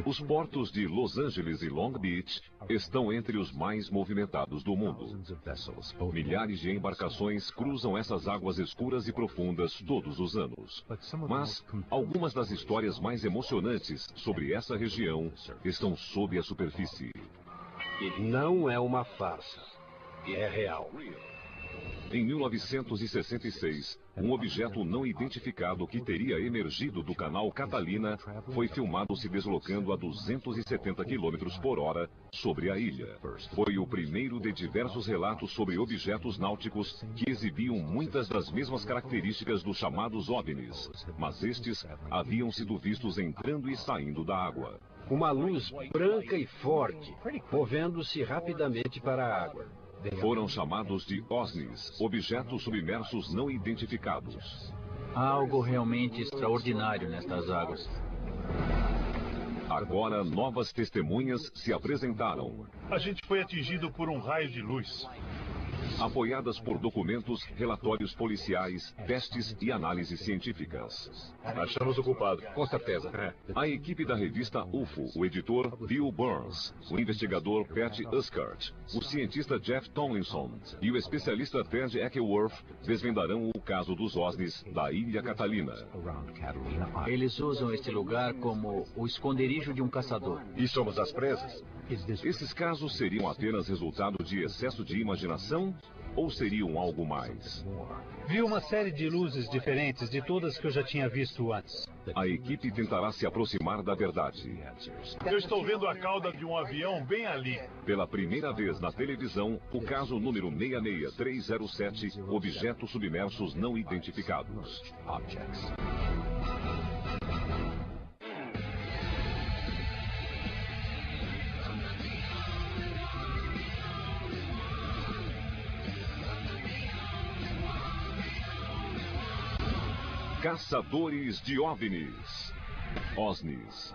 Os portos de Los Angeles e Long Beach estão entre os mais movimentados do mundo. Milhares de embarcações cruzam essas águas escuras e profundas todos os anos. Mas algumas das histórias mais emocionantes sobre essa região estão sob a superfície. Não é uma farsa. É real. Em 1966, um objeto não identificado que teria emergido do canal Catalina foi filmado se deslocando a 270 km por hora sobre a ilha. Foi o primeiro de diversos relatos sobre objetos náuticos que exibiam muitas das mesmas características dos chamados OVNIs, mas estes haviam sido vistos entrando e saindo da água. Uma luz branca e forte, movendo-se rapidamente para a água. Foram chamados de OSNIs, objetos submersos não identificados. Há algo realmente extraordinário nestas águas. Agora, novas testemunhas se apresentaram. A gente foi atingido por um raio de luz. Apoiadas por documentos, relatórios policiais, testes e análises científicas. Achamos o culpado, com certeza. A equipe da revista UFO, o editor Bill Burns, o investigador Pat Uskart, o cientista Jeff Tomlinson e o especialista Ted Eckworth desvendarão o caso dos OSNIs da Ilha Catalina. Eles usam este lugar como o esconderijo de um caçador. E somos as presas? Esses casos seriam apenas resultado de excesso de imaginação ou seriam algo mais? Vi uma série de luzes diferentes de todas que eu já tinha visto antes. A equipe tentará se aproximar da verdade. Eu estou vendo a cauda de um avião bem ali. Pela primeira vez na televisão, o caso número 66307, objetos submersos não identificados. Caçadores de OVNIs. OSNIs.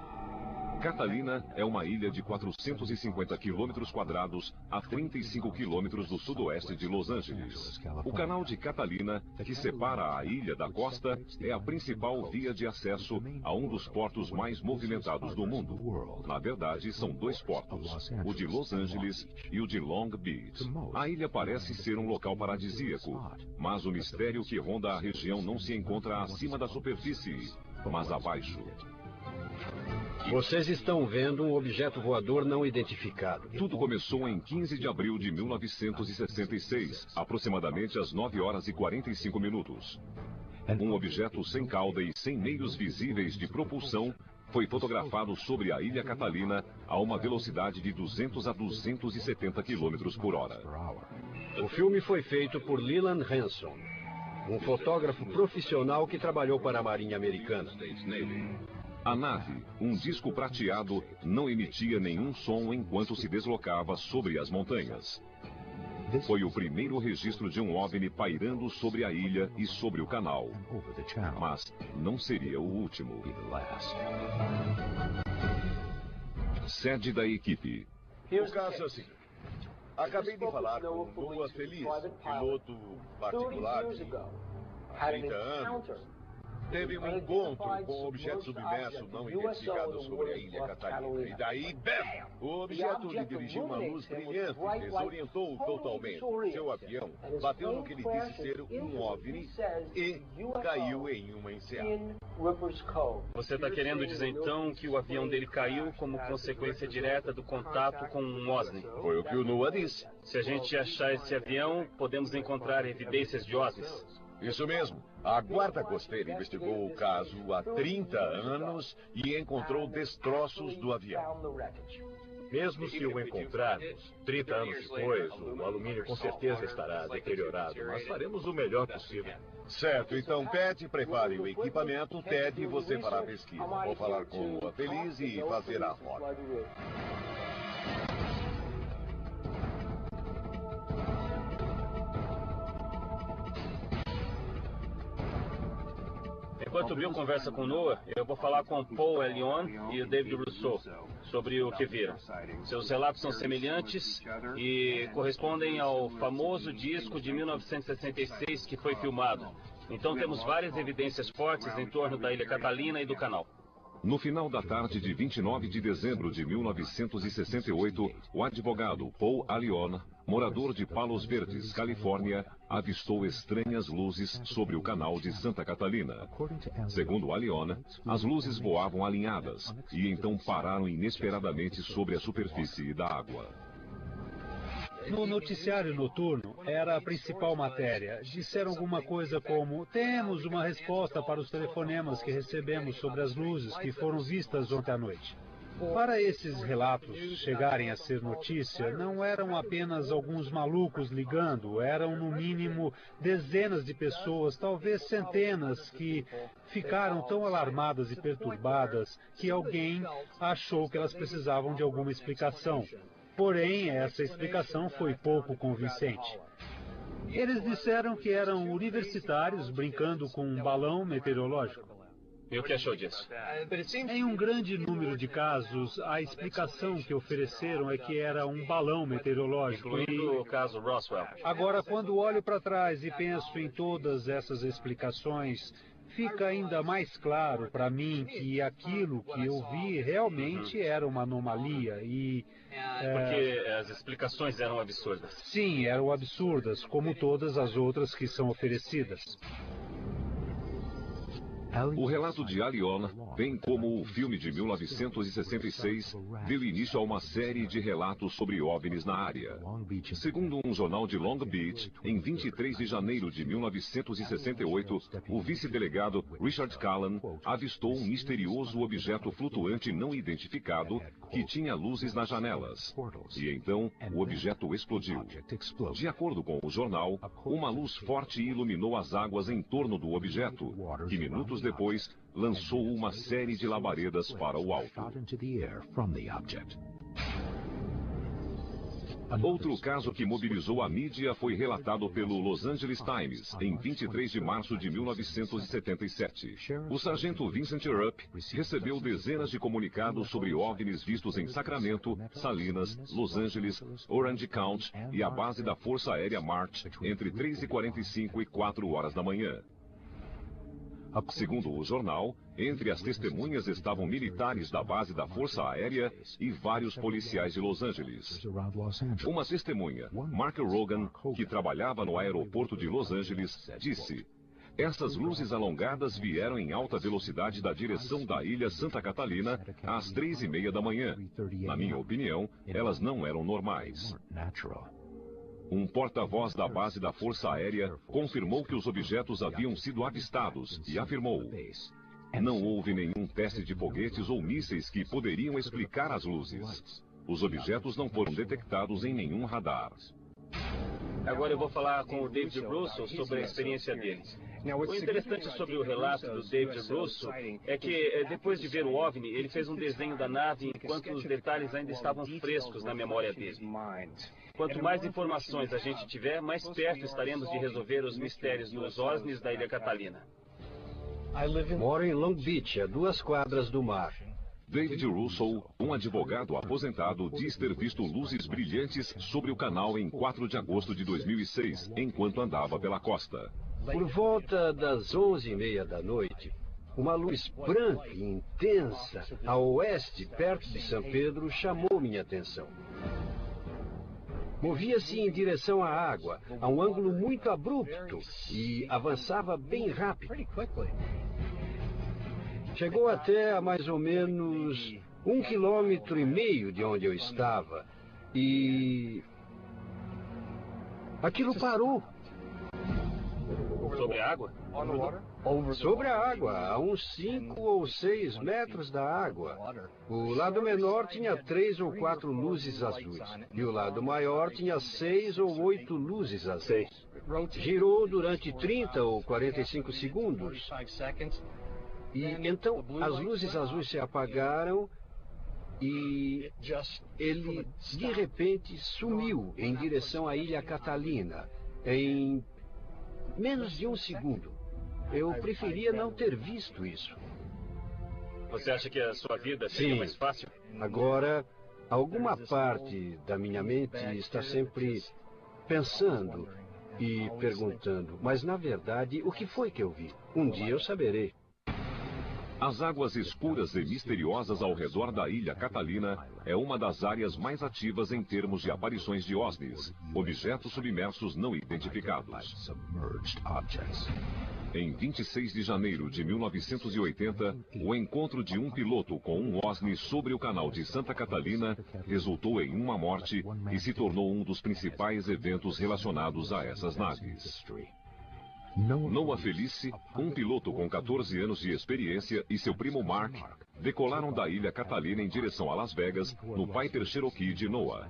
Catalina é uma ilha de 450 quilômetros quadrados a 35 quilômetros do sudoeste de Los Angeles. O canal de Catalina, que separa a ilha da costa, é a principal via de acesso a um dos portos mais movimentados do mundo. Na verdade, são dois portos, o de Los Angeles e o de Long Beach. A ilha parece ser um local paradisíaco, mas o mistério que ronda a região não se encontra acima da superfície, mas abaixo. Vocês estão vendo um objeto voador não identificado. Tudo começou em 15 de abril de 1966, aproximadamente às 9 horas e 45 minutos. Um objeto sem cauda e sem meios visíveis de propulsão foi fotografado sobre a Ilha Catalina a uma velocidade de 200 a 270 km por hora. O filme foi feito por Leland Hanson, um fotógrafo profissional que trabalhou para a Marinha Americana. A nave, um disco prateado, não emitia nenhum som enquanto se deslocava sobre as montanhas. Foi o primeiro registro de um OVNI pairando sobre a ilha e sobre o canal. Mas não seria o último. Sede da equipe. O caso é assim. Acabei de falar com Noah Feliz, piloto particular há 30 anos. Teve um encontro com um objeto submerso não identificado sobre a Ilha Catalina. E daí, bam! O objeto lhe dirigiu uma luz brilhante, desorientou totalmente. Seu avião bateu no que ele disse ser um OVNI e caiu em uma enseada. Você está querendo dizer então que o avião dele caiu como consequência direta do contato com um OSNI? Foi o que o Noah disse. Se a gente achar esse avião, podemos encontrar evidências de OSNIs. Isso mesmo. A Guarda Costeira investigou o caso há 30 anos e encontrou destroços do avião. Mesmo se o encontrarmos, 30 anos depois, o alumínio com certeza estará deteriorado, mas faremos o melhor possível. Certo, então Pat, prepare o equipamento, Ted, você fará a pesquisa. Vou falar com a Feliz e fazer a rota. Enquanto o Bill conversa com o Noah, eu vou falar com o Paul Ellion e o David Rousseau sobre o que viram. Seus relatos são semelhantes e correspondem ao famoso disco de 1966 que foi filmado. Então temos várias evidências fortes em torno da Ilha Catalina e do canal. No final da tarde de 29 de dezembro de 1968, o advogado Paul Allione, morador de Palos Verdes, Califórnia, avistou estranhas luzes sobre o canal de Santa Catalina. Segundo Allione, as luzes voavam alinhadas e então pararam inesperadamente sobre a superfície da água. No noticiário noturno, era a principal matéria. Disseram alguma coisa como: temos uma resposta para os telefonemas que recebemos sobre as luzes que foram vistas ontem à noite. Para esses relatos chegarem a ser notícia, não eram apenas alguns malucos ligando, eram no mínimo dezenas de pessoas, talvez centenas, que ficaram tão alarmadas e perturbadas que alguém achou que elas precisavam de alguma explicação. Porém, essa explicação foi pouco convincente. Eles disseram que eram universitários brincando com um balão meteorológico. E o que achou disso? Em um grande número de casos, a explicação que ofereceram é que era um balão meteorológico. Incluindo o caso Roswell. Agora, quando olho para trás e penso em todas essas explicações, fica ainda mais claro para mim que aquilo que eu vi realmente era uma anomalia e... Porque as explicações eram absurdas. Sim, eram absurdas, como todas as outras que são oferecidas. O relato de Allione, bem como o filme de 1966, deu início a uma série de relatos sobre OVNIs na área. Segundo um jornal de Long Beach, em 23 de janeiro de 1968, o vice-delegado Richard Callan avistou um misterioso objeto flutuante não identificado que tinha luzes nas janelas. E então, o objeto explodiu. De acordo com o jornal, uma luz forte iluminou as águas em torno do objeto, que minutos depois lançou uma série de labaredas para o alto. Outro caso que mobilizou a mídia foi relatado pelo Los Angeles Times em 23 de março de 1977. O sargento Vincent Rupp recebeu dezenas de comunicados sobre OVNIs vistos em Sacramento, Salinas, Los Angeles, Orange County e a base da Força Aérea March entre 3h45 e 4 horas da manhã. Segundo o jornal, entre as testemunhas estavam militares da base da Força Aérea e vários policiais de Los Angeles. Uma testemunha, Mark Rogan, que trabalhava no aeroporto de Los Angeles, disse: essas luzes alongadas vieram em alta velocidade da direção da ilha Santa Catalina às 3h30 da manhã. Na minha opinião, elas não eram normais. Um porta-voz da base da Força Aérea confirmou que os objetos haviam sido avistados e afirmou: não houve nenhum teste de foguetes ou mísseis que poderiam explicar as luzes. Os objetos não foram detectados em nenhum radar. Agora eu vou falar com o David Russo sobre a experiência dele. O interessante sobre o relato do David Russo é que, depois de ver o OVNI, ele fez um desenho da nave enquanto os detalhes ainda estavam frescos na memória dele. Quanto mais informações a gente tiver, mais perto estaremos de resolver os mistérios dos OVNIs da Ilha Catalina. Moro em Long Beach, a 2 quadras do mar. David Russo, um advogado aposentado, diz ter visto luzes brilhantes sobre o canal em 4 de agosto de 2006, enquanto andava pela costa. Por volta das 11h30 da noite, uma luz branca e intensa a oeste, perto de São Pedro, chamou minha atenção. Movia-se em direção à água, a um ângulo muito abrupto, e avançava bem rápido. Chegou até a mais ou menos 1,5 km de onde eu estava, e aquilo parou. Sobre a água? Sobre a água, a uns 5 ou 6 metros da água. O lado menor tinha 3 ou 4 luzes azuis. E o lado maior tinha 6 ou 8 luzes azuis. Girou durante 30 ou 45 segundos. E então as luzes azuis se apagaram e ele de repente sumiu em direção à Ilha Catalina em menos de 1 segundo. Eu preferia não ter visto isso. Você acha que a sua vida seria mais fácil? Agora, alguma parte da minha mente está sempre pensando e perguntando, mas na verdade, o que foi que eu vi? Um dia eu saberei. As águas escuras e misteriosas ao redor da ilha Catalina é uma das áreas mais ativas em termos de aparições de OSNIs, objetos submersos não identificados. Em 26 de janeiro de 1980, o encontro de um piloto com um OSNI sobre o canal de Santa Catalina resultou em uma morte e se tornou um dos principais eventos relacionados a essas naves. Noah Felice, um piloto com 14 anos de experiência, e seu primo Mark decolaram da ilha Catalina em direção a Las Vegas no Piper Cherokee de Noah.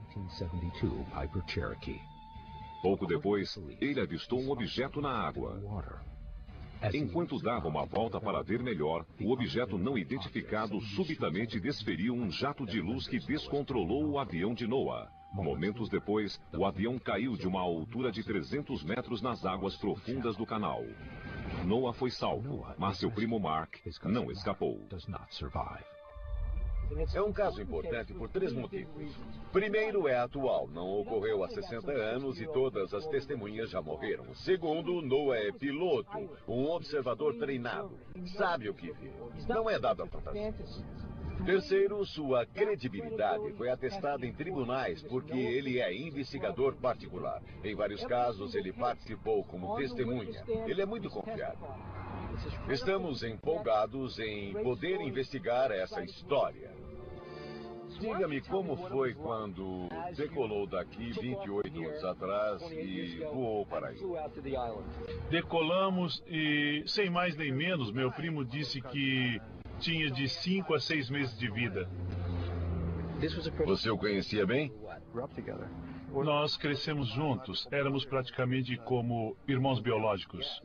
Pouco depois, ele avistou um objeto na água. Enquanto dava uma volta para ver melhor, o objeto não identificado subitamente desferiu um jato de luz que descontrolou o avião de Noah. Momentos depois, o avião caiu de uma altura de 300 metros nas águas profundas do canal. Noah foi salvo, mas seu primo Mark não escapou. É um caso importante por 3 motivos. Primeiro, é atual, não ocorreu há 60 anos e todas as testemunhas já morreram. Segundo, Noah é piloto, um observador treinado, sabe o que viu, não é dado a fantasias. Terceiro, sua credibilidade foi atestada em tribunais porque ele é investigador particular. Em vários casos, ele participou como testemunha. Ele é muito confiável. Estamos empolgados em poder investigar essa história. Diga-me como foi quando decolou daqui 28 anos atrás e voou para aí. Decolamos e, sem mais nem menos, meu primo disse que tinha de 5 a 6 meses de vida. Você o conhecia bem? Nós crescemos juntos, éramos praticamente como irmãos biológicos.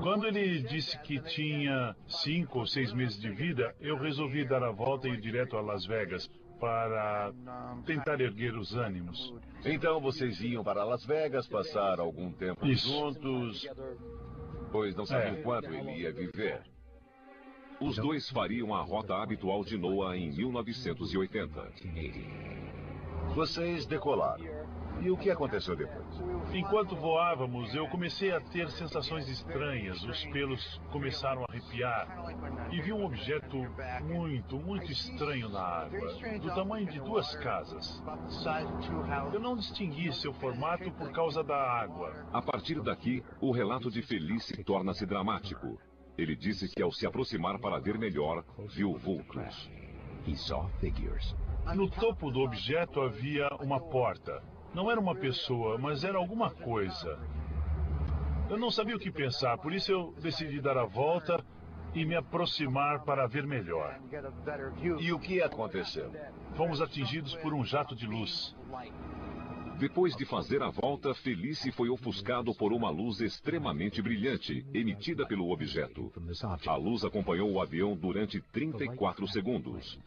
Quando ele disse que tinha 5 ou 6 meses de vida, eu resolvi dar a volta e ir direto a Las Vegas para tentar erguer os ânimos. Então vocês iam para Las Vegas, passar algum tempo juntos, pois não sabiam quanto ele ia viver. Os dois fariam a rota habitual de Noah em 1980. Vocês decolaram. E o que aconteceu depois? Enquanto voávamos, eu comecei a ter sensações estranhas. Os pelos começaram a arrepiar. E vi um objeto muito estranho na água, do tamanho de 2 casas. Eu não distingui seu formato por causa da água. A partir daqui, o relato de Felice torna-se dramático. Ele disse que ao se aproximar para ver melhor, viu vultos. No topo do objeto havia uma porta. Não era uma pessoa, mas era alguma coisa. Eu não sabia o que pensar, por isso eu decidi dar a volta e me aproximar para ver melhor. E o que aconteceu? Fomos atingidos por um jato de luz. Depois de fazer a volta, Felice foi ofuscado por uma luz extremamente brilhante, emitida pelo objeto. A luz acompanhou o avião durante 34 segundos.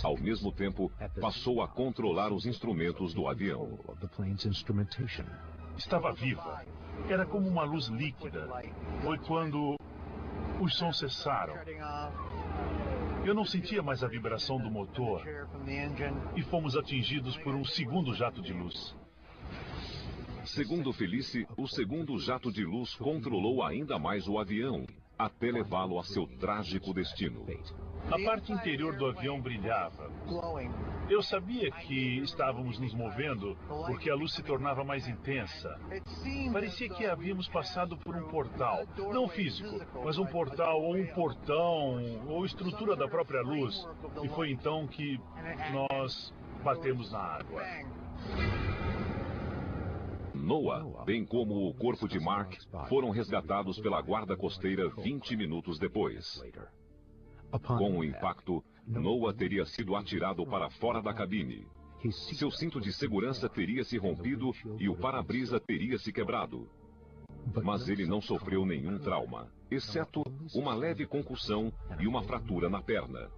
Ao mesmo tempo, passou a controlar os instrumentos do avião. Estava viva. Era como uma luz líquida. Foi quando os sons cessaram. Eu não sentia mais a vibração do motor e fomos atingidos por um segundo jato de luz. Segundo Felice, o segundo jato de luz controlou ainda mais o avião, até levá-lo a seu trágico destino. A parte interior do avião brilhava. Eu sabia que estávamos nos movendo porque a luz se tornava mais intensa. Parecia que havíamos passado por um portal, não físico, mas um portal ou um portão ou estrutura da própria luz. E foi então que nós batemos na água. Noah, bem como o corpo de Mark, foram resgatados pela guarda costeira 20 minutos depois. Com o impacto, Noah teria sido atirado para fora da cabine. Seu cinto de segurança teria se rompido e o para-brisa teria se quebrado. Mas ele não sofreu nenhum trauma, exceto uma leve concussão e uma fratura na perna.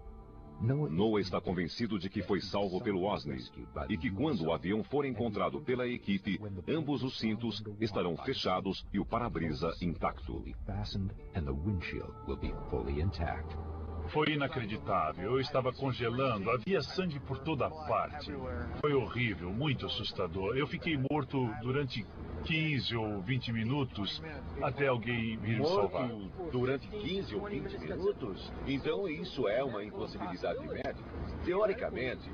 Noah está convencido de que foi salvo pelo OSNI e que quando o avião for encontrado pela equipe, ambos os cintos estarão fechados e o para-brisa intacto. Foi inacreditável. Eu estava congelando, havia sangue por toda parte. Foi horrível, muito assustador. Eu fiquei morto durante 15 ou 20 minutos até alguém vir me salvar. Morto durante 15 ou 20 minutos? Então isso é uma impossibilidade médica. Teoricamente,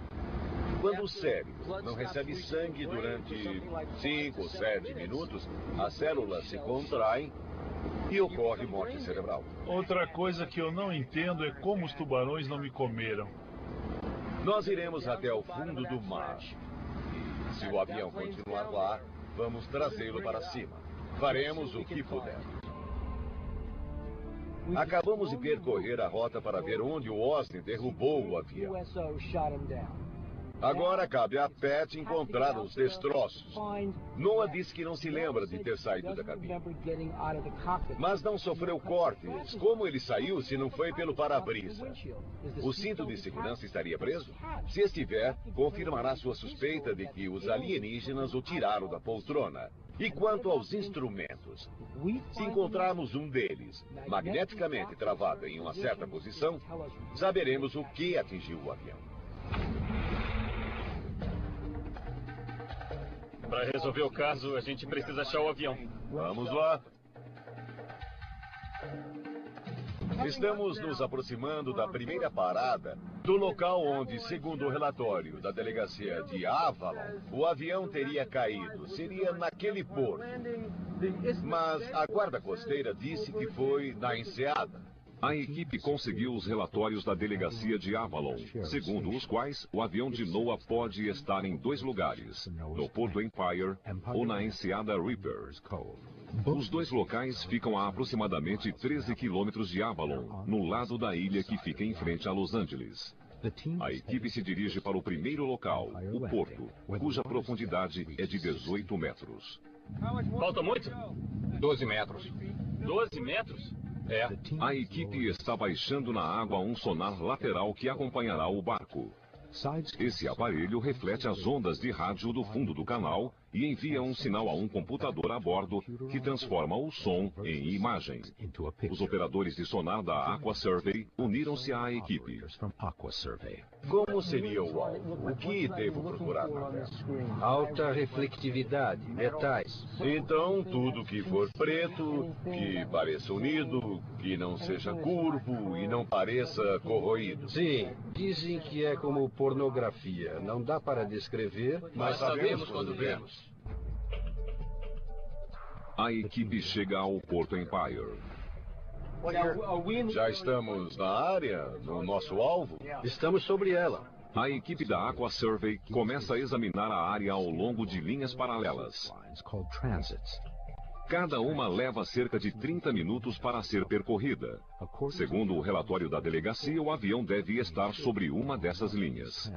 quando o cérebro não recebe sangue durante 5 ou 7 minutos, as células se contraem e ocorre morte cerebral. Outra coisa que eu não entendo é como os tubarões não me comeram. Nós iremos até o fundo do mar. E se o avião continuar lá, vamos trazê-lo para cima. Faremos o que puder. Acabamos de percorrer a rota para ver onde o Osni derrubou o avião. Agora cabe a Pat encontrar os destroços. Noah disse que não se lembra de ter saído da cabine. Mas não sofreu cortes. Como ele saiu se não foi pelo para-brisa? O cinto de segurança estaria preso? Se estiver, confirmará sua suspeita de que os alienígenas o tiraram da poltrona. E quanto aos instrumentos? Se encontrarmos um deles magneticamente travado em uma certa posição, saberemos o que atingiu o avião. Para resolver o caso, a gente precisa achar o avião. Vamos lá. Estamos nos aproximando da primeira parada do local onde, segundo o relatório da delegacia de Avalon, o avião teria caído. Seria naquele porto. Mas a guarda costeira disse que foi na enseada. A equipe conseguiu os relatórios da delegacia de Avalon, segundo os quais o avião de Noah pode estar em 2 lugares, no Porto Empire ou na enseada Reaper. Os 2 locais ficam a aproximadamente 13 quilômetros de Avalon, no lado da ilha que fica em frente a Los Angeles. A equipe se dirige para o primeiro local, o porto, cuja profundidade é de 18 metros. Falta muito? 12 metros. 12 metros? É. A equipe está baixando na água um sonar lateral que acompanhará o barco. Esse aparelho reflete as ondas de rádio do fundo do canal e envia um sinal a um computador a bordo que transforma o som em imagem. Os operadores de sonar da Aqua Survey uniram-se à equipe. Como seria o alvo? O que devo procurar na tela? Alta reflectividade, metais. Então, tudo que for preto, que pareça unido, que não seja curvo e não pareça corroído. Sim, dizem que é como pornografia. Não dá para descrever, Mas sabemos quando vemos. A equipe chega ao Porto Empire. Já estamos na área, no nosso alvo? estamos sobre ela. A equipe da Aqua Survey começa a examinar a área ao longo de linhas paralelas. Cada uma leva cerca de 30 minutos para ser percorrida. Segundo o relatório da delegacia, o avião deve estar sobre uma dessas linhas.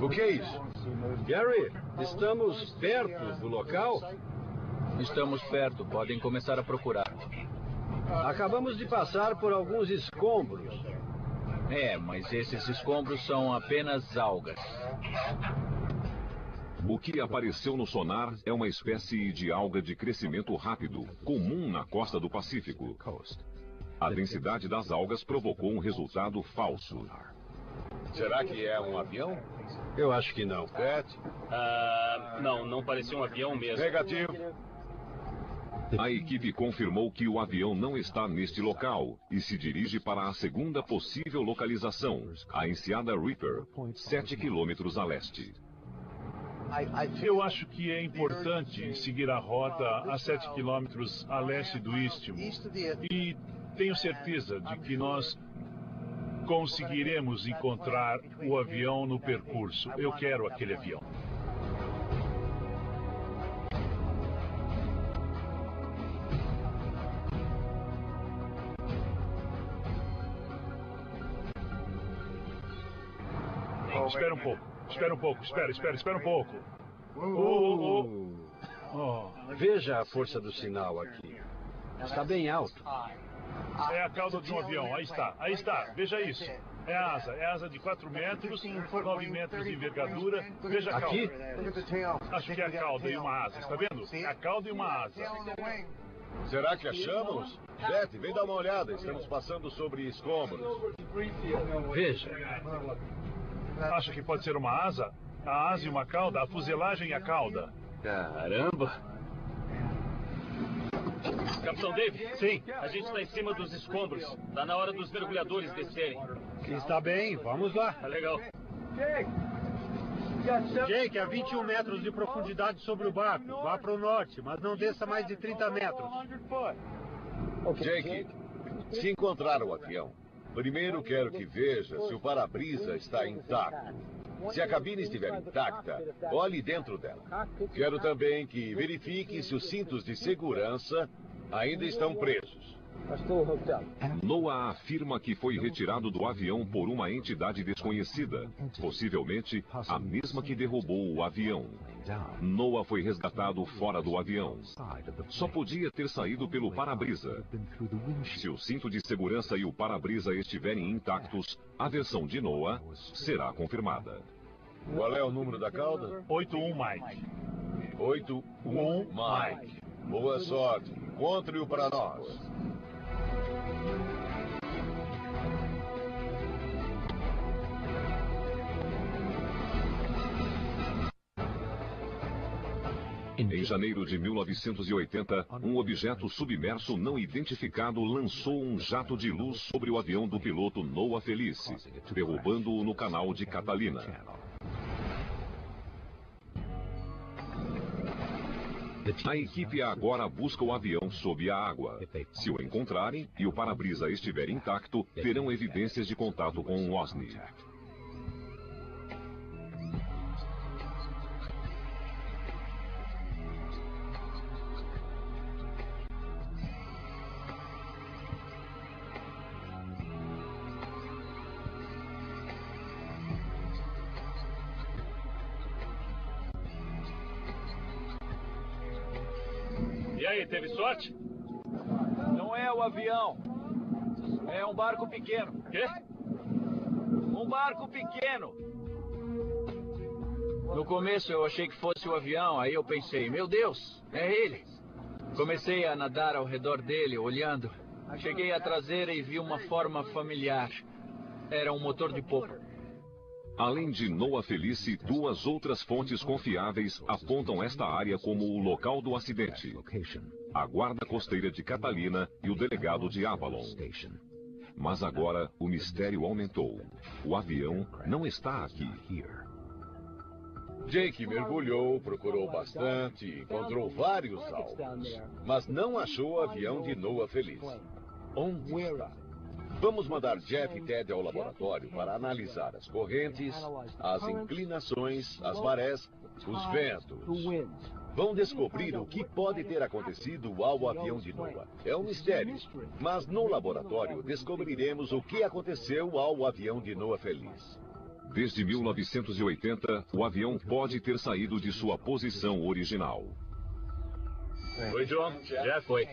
O que é isso? Gary, estamos perto do local? Estamos perto, podem começar a procurar. Acabamos de passar por alguns escombros. Mas esses escombros são apenas algas. O que apareceu no sonar é uma espécie de alga de crescimento rápido, comum na costa do Pacífico. A densidade das algas provocou um resultado falso. Será que é um avião? Eu acho que não. Pat? Não parecia um avião mesmo. Negativo. A equipe confirmou que o avião não está neste local e se dirige para a segunda possível localização, a enseada Reaper, 7 quilômetros a leste. Eu acho que é importante seguir a rota a 7 quilômetros a leste do Istmo. E tenho certeza de que nós conseguiremos encontrar o avião no percurso. Eu quero aquele avião. Espera um pouco. Espera um pouco. Espera um pouco. Veja a força do sinal aqui. Está bem alto. É a cauda de um avião. Aí está. Veja isso. É a asa de 4 metros, 9 metros de envergadura. Veja a cauda. Aqui? Acho que é a cauda e uma asa. Está vendo? É a cauda e uma asa. Será que achamos? Beth, vem dar uma olhada. Estamos passando sobre escombros. Veja. Acho que pode ser uma asa. A asa e uma cauda, a fuselagem e a cauda. Caramba! Capitão Dave? Sim. A gente está em cima dos escombros. Tá na hora dos mergulhadores descerem. Está bem, vamos lá. Tá legal. Jake, a 21 metros de profundidade sobre o barco. Vá para o norte, mas não desça mais de 30 metros. Jake, se encontrar o avião, primeiro quero que veja se o para-brisa está intacto. Se a cabine estiver intacta, olhe dentro dela. Quero também que verifique se os cintos de segurança ainda estão presos. NOAA afirma que foi retirado do avião por uma entidade desconhecida, possivelmente a mesma que derrubou o avião. NOAA foi resgatado fora do avião. Só podia ter saído pelo para-brisa. Se o cinto de segurança e o para-brisa estiverem intactos, a versão de NOAA será confirmada. Qual é o número da cauda? 81 Mike. 81 Mike. Boa sorte. Encontre-o para nós. Em janeiro de 1980, um objeto submerso não identificado lançou um jato de luz sobre o avião do piloto Noah Felice, derrubando-o no canal de Catalina. A equipe agora busca o avião sob a água. Se o encontrarem e o para-brisa estiver intacto, terão evidências de contato com o OSNI. E aí, teve sorte? Não é o avião. É um barco pequeno. Quê? Um barco pequeno. No começo eu achei que fosse o avião, aí eu pensei, meu Deus, é ele. Comecei a nadar ao redor dele, olhando. Cheguei à traseira e vi uma forma familiar. Era um motor de popa. Além de Noah Felice, duas outras fontes confiáveis apontam esta área como o local do acidente: a guarda costeira de Catalina e o delegado de Avalon. Mas agora o mistério aumentou. O avião não está aqui. Jake mergulhou, procurou bastante, encontrou vários alvos, mas não achou o avião de Noah Felice. Onde está? Vamos mandar Jeff e Ted ao laboratório para analisar as correntes, as inclinações, as marés, os ventos. Vão descobrir o que pode ter acontecido ao avião de Noah. É um mistério, mas no laboratório descobriremos o que aconteceu ao avião de Noah Felice. Desde 1980, o avião pode ter saído de sua posição original. Oi, John. Jeff? Oi.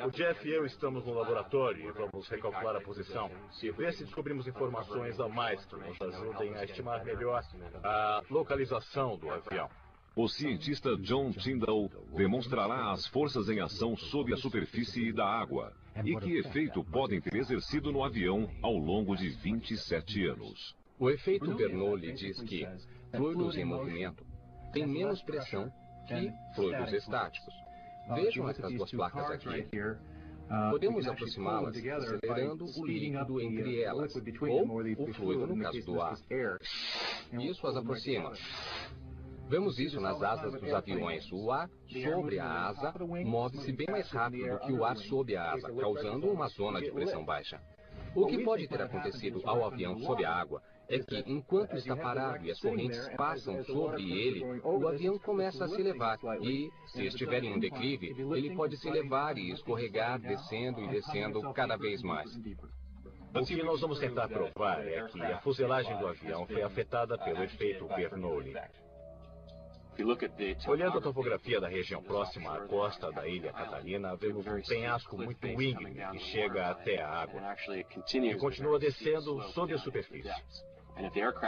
O Jeff e eu estamos no laboratório e vamos recalcular a posição e ver se descobrimos informações a mais que nos ajudem a estimar melhor a localização do avião. O cientista John Tyndall demonstrará as forças em ação sob a superfície da água e que efeito podem ter exercido no avião ao longo de 27 anos. O efeito Bernoulli diz que fluidos em movimento têm menos pressão que fluidos estáticos. Vejam essas duas placas aqui. Podemos aproximá-las acelerando o líquido entre elas, ou o fluido no caso do ar. Isso as aproxima. Vemos isso nas asas dos aviões. O ar sobre a asa move-se bem mais rápido do que o ar sob a asa, causando uma zona de pressão baixa. O que pode ter acontecido ao avião sob a água é que, enquanto está parado e as correntes passam sobre ele, o avião começa a se elevar e, se estiver em um declive, ele pode se elevar e escorregar, descendo e descendo cada vez mais. O que nós vamos tentar provar é que a fuselagem do avião foi afetada pelo efeito Bernoulli. Olhando a topografia da região próxima à costa da ilha Catalina, vemos um penhasco muito íngreme que chega até a água e continua descendo sob a superfície.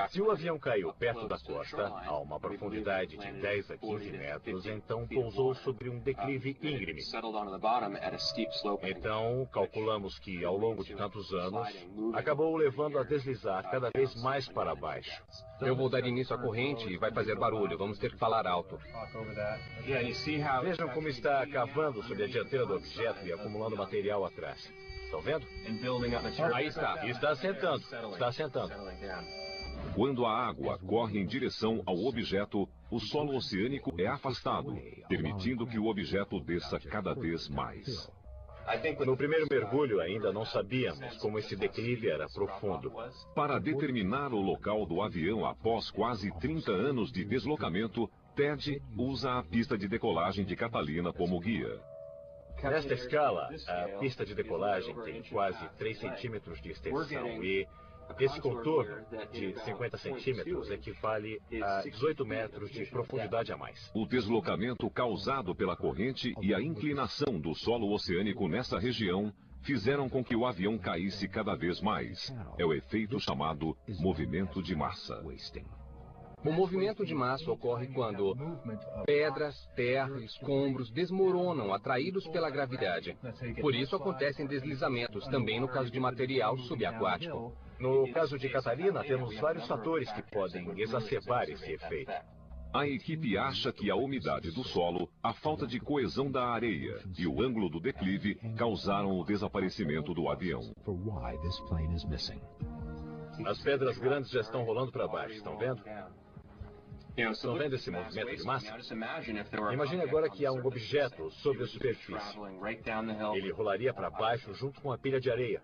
Se o avião caiu perto da costa, a uma profundidade de 10 a 15 metros, então pousou sobre um declive íngreme. Então, calculamos que, ao longo de tantos anos, acabou o levando a deslizar cada vez mais para baixo. Eu vou dar início à corrente e vai fazer barulho. Vamos ter que falar alto. Vejam como está cavando sobre a dianteira do objeto e acumulando material atrás. Estão vendo? Aí está. E está assentando. Está assentando. Quando a água corre em direção ao objeto, o solo oceânico é afastado, permitindo que o objeto desça cada vez mais. No primeiro mergulho ainda não sabíamos como esse declive era profundo. Para determinar o local do avião após quase 30 anos de deslocamento, Ted usa a pista de decolagem de Catalina como guia. Nesta escala, a pista de decolagem tem quase 3 centímetros de extensão e esse contorno de 50 centímetros equivale a 18 metros de profundidade a mais. O deslocamento causado pela corrente e a inclinação do solo oceânico nessa região fizeram com que o avião caísse cada vez mais. É o efeito chamado movimento de massa. O movimento de massa ocorre quando pedras, terra e escombros desmoronam atraídos pela gravidade. Por isso acontecem deslizamentos, também no caso de material subaquático. No caso de Catalina, temos vários fatores que podem exacerbar esse efeito. A equipe acha que a umidade do solo, a falta de coesão da areia e o ângulo do declive causaram o desaparecimento do avião. As pedras grandes já estão rolando para baixo, estão vendo? Estão vendo esse movimento de massa? Imagine agora que há um objeto sobre a superfície. Ele rolaria para baixo junto com a pilha de areia.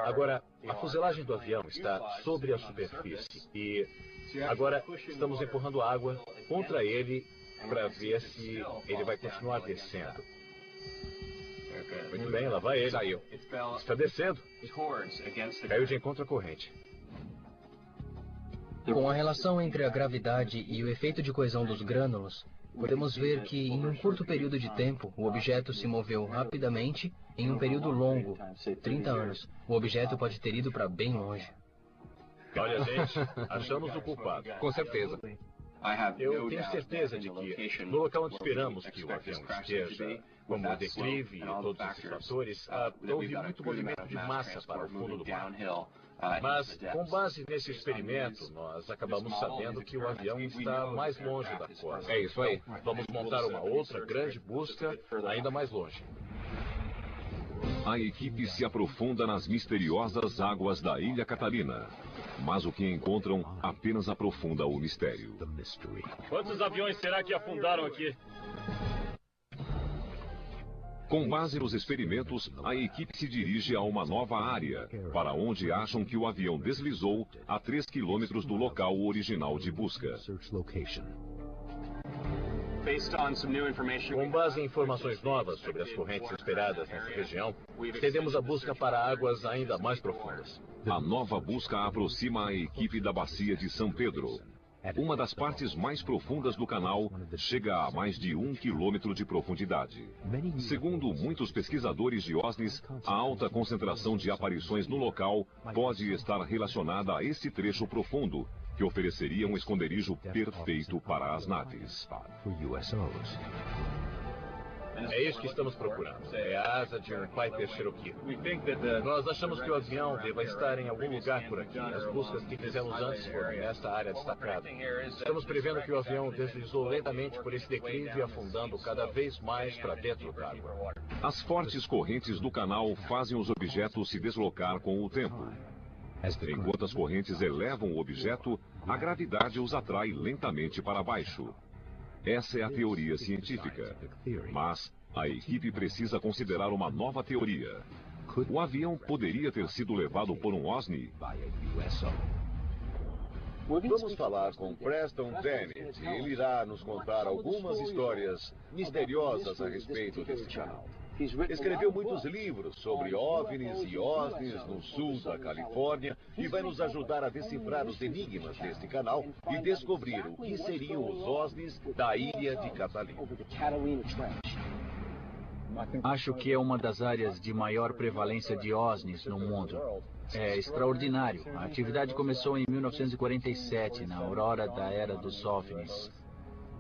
Agora, a fuselagem do avião está sobre a superfície e agora estamos empurrando a água contra ele para ver se ele vai continuar descendo. Muito bem, lá vai ele. Saiu. Está descendo. Caiu de encontro à corrente. Com a relação entre a gravidade e o efeito de coesão dos grânulos, podemos ver que em um curto período de tempo, o objeto se moveu rapidamente. Em um período longo, 30 anos, o objeto pode ter ido para bem longe. Olha, gente, achamos o culpado. Com certeza. Eu tenho certeza de que, no local onde esperamos que o avião esteja, como o declive e todos esses fatores, houve muito movimento de massa para o fundo do mar. Mas, com base nesse experimento, nós acabamos sabendo que o avião está mais longe da costa. É isso aí. Vamos montar uma outra grande busca ainda mais longe. A equipe se aprofunda nas misteriosas águas da Ilha Catalina. Mas o que encontram apenas aprofunda o mistério. Quantos aviões será que afundaram aqui? Com base nos experimentos, a equipe se dirige a uma nova área, para onde acham que o avião deslizou a 3 quilômetros do local original de busca. Com base em informações novas sobre as correntes esperadas nessa região, estendemos a busca para águas ainda mais profundas. A nova busca aproxima a equipe da bacia de São Pedro. Uma das partes mais profundas do canal chega a mais de 1 quilômetro de profundidade. Segundo muitos pesquisadores de OSNIs, a alta concentração de aparições no local pode estar relacionada a esse trecho profundo, que ofereceria um esconderijo perfeito para as naves. É isso que estamos procurando. É a asa de um Piper Cherokee. Nós achamos que o avião deva estar em algum lugar por aqui. As buscas que fizemos antes foram nesta área destacada. Estamos prevendo que o avião deslizou lentamente por esse declive, afundando cada vez mais para dentro d'água. As fortes correntes do canal fazem os objetos se deslocar com o tempo. Enquanto as correntes elevam o objeto, a gravidade os atrai lentamente para baixo. Essa é a teoria científica. Mas a equipe precisa considerar uma nova teoria. O avião poderia ter sido levado por um OSNI? Vamos falar com Preston Dennett. Ele irá nos contar algumas histórias misteriosas a respeito desse canal. Escreveu muitos livros sobre OVNIs e OSNIs no sul da Califórnia e vai nos ajudar a decifrar os enigmas deste canal e descobrir o que seriam os OSNIs da ilha de Catalina. Acho que é uma das áreas de maior prevalência de OSNIs no mundo. É extraordinário. A atividade começou em 1947, na aurora da era dos OVNIs.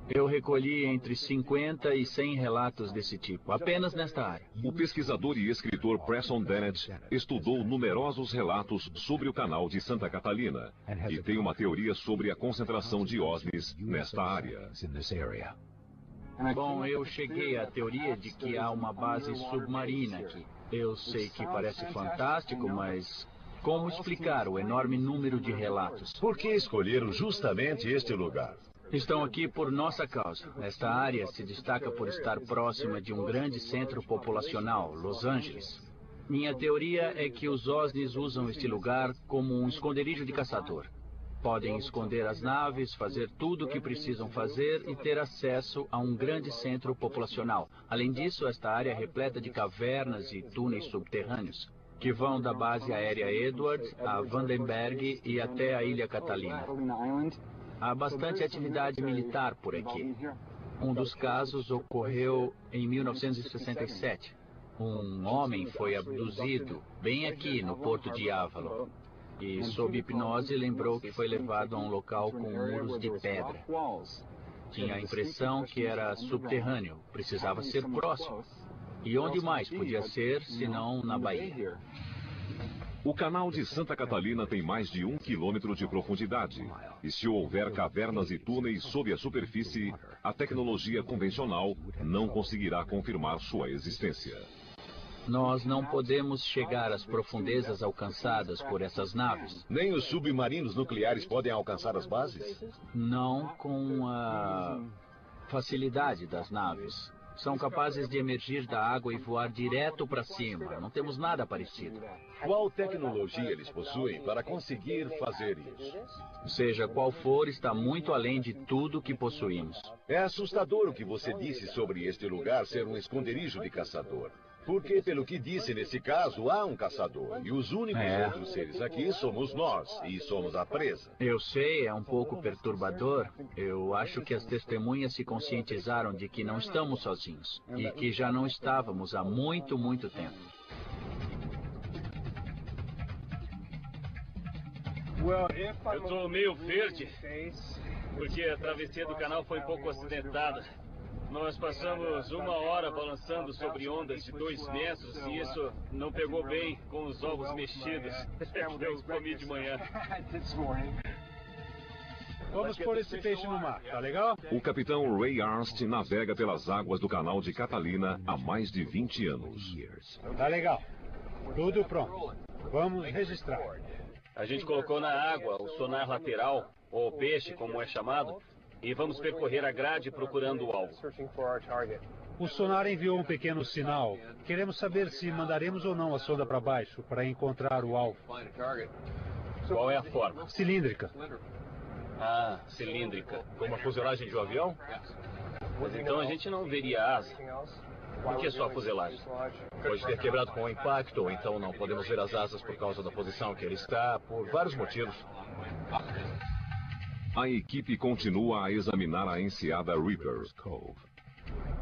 Eu recolhi entre 50 e 100 relatos desse tipo, apenas nesta área. O pesquisador e escritor Preston Dennett estudou numerosos relatos sobre o canal de Santa Catalina e tem uma teoria sobre a concentração de OSNIs nesta área. Bom, eu cheguei à teoria de que há uma base submarina aqui. Eu sei que parece fantástico, mas como explicar o enorme número de relatos? Por que escolheram justamente este lugar? Estão aqui por nossa causa. Esta área se destaca por estar próxima de um grande centro populacional, Los Angeles. Minha teoria é que os OSNIs usam este lugar como um esconderijo de caçador. Podem esconder as naves, fazer tudo o que precisam fazer e ter acesso a um grande centro populacional. Além disso, esta área é repleta de cavernas e túneis subterrâneos, que vão da base aérea Edwards a Vandenberg e até a Ilha Catalina. Há bastante atividade militar por aqui. Um dos casos ocorreu em 1967. Um homem foi abduzido bem aqui no porto de Avalon. E, sob hipnose, lembrou que foi levado a um local com muros de pedra. Tinha a impressão que era subterrâneo, precisava ser próximo. E onde mais podia ser, senão na Bahia? O canal de Santa Catalina tem mais de 1 quilômetro de profundidade. E se houver cavernas e túneis sob a superfície, a tecnologia convencional não conseguirá confirmar sua existência. Nós não podemos chegar às profundezas alcançadas por essas naves. Nem os submarinos nucleares podem alcançar as bases? Não com a facilidade das naves. São capazes de emergir da água e voar direto para cima. Não temos nada parecido. Qual tecnologia eles possuem para conseguir fazer isso? Seja qual for, está muito além de tudo que possuímos. É assustador o que você disse sobre este lugar ser um esconderijo de caçador. Porque, pelo que disse nesse caso, há um caçador. E os únicos outros seres aqui somos nós. E somos a presa. Eu sei, é um pouco perturbador. Eu acho que as testemunhas se conscientizaram de que não estamos sozinhos. E que já não estávamos há muito, muito tempo. Eu estou meio verde, porque a travessia do canal foi um pouco acidentada. Nós passamos 1 hora balançando sobre ondas de 2 metros e isso não pegou bem com os ovos mexidos que eu comi de manhã. Vamos pôr esse peixe no mar, tá legal? O capitão Ray Arnst navega pelas águas do canal de Catalina há mais de 20 anos. Tá legal. Tudo pronto. Vamos registrar. A gente colocou na água o sonar lateral, ou peixe, como é chamado, e vamos percorrer a grade procurando o alvo. O sonar enviou um pequeno sinal. Queremos saber se mandaremos ou não a sonda para baixo para encontrar o alvo. Qual é a forma? Cilíndrica. Ah, cilíndrica. Como a fuselagem de um avião? Mas então a gente não veria asa. Por que só a fuselagem? Pode ter quebrado com o impacto, ou então não podemos ver as asas por causa da posição que ele está, por vários motivos. A equipe continua a examinar a enseada Reaper.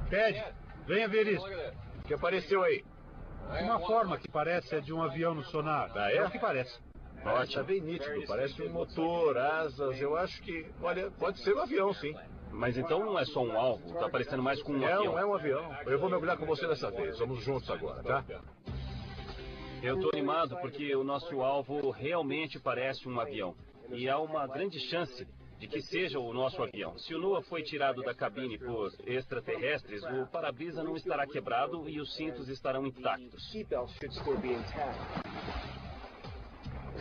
Ted, venha ver isso. O que apareceu aí? Uma forma que parece a de um avião no sonar. Ah, é? É o que parece. Está bem nítido, parece um motor, asas, eu acho que, olha, pode ser um avião, sim. Mas então não é só um alvo, está parecendo mais com um avião. É um avião. Eu vou mergulhar com você dessa vez, vamos juntos agora, tá? Eu estou animado porque o nosso alvo realmente parece um avião. E há uma grande chance de que seja o nosso avião. Se o NOAA foi tirado da cabine por extraterrestres, o para-brisa não estará quebrado e os cintos estarão intactos.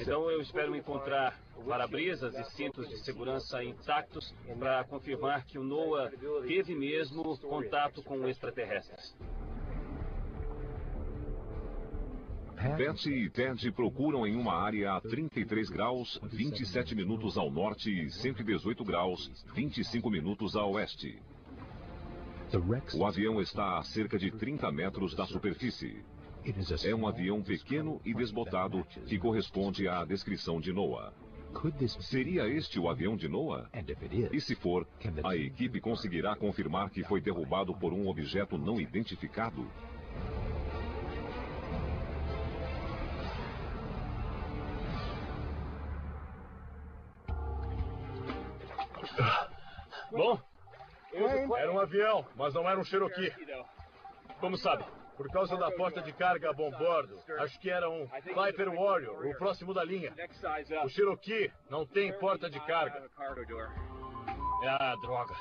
Então eu espero encontrar para-brisas e cintos de segurança intactos para confirmar que o NOAA teve mesmo contato com extraterrestres. Betsy e Ted procuram em uma área a 33 graus, 27 minutos ao norte e 118 graus, 25 minutos a oeste. O avião está a cerca de 30 metros da superfície. É um avião pequeno e desbotado que corresponde à descrição de NOAA. Seria este o avião de NOAA? E se for, a equipe conseguirá confirmar que foi derrubado por um objeto não identificado? Bom, era um avião, mas não era um Cherokee. Como sabe? Por causa da porta de carga a bombordo. Acho que era um Viper Warrior, o próximo da linha. O Cherokee não tem porta de carga. Ah, droga.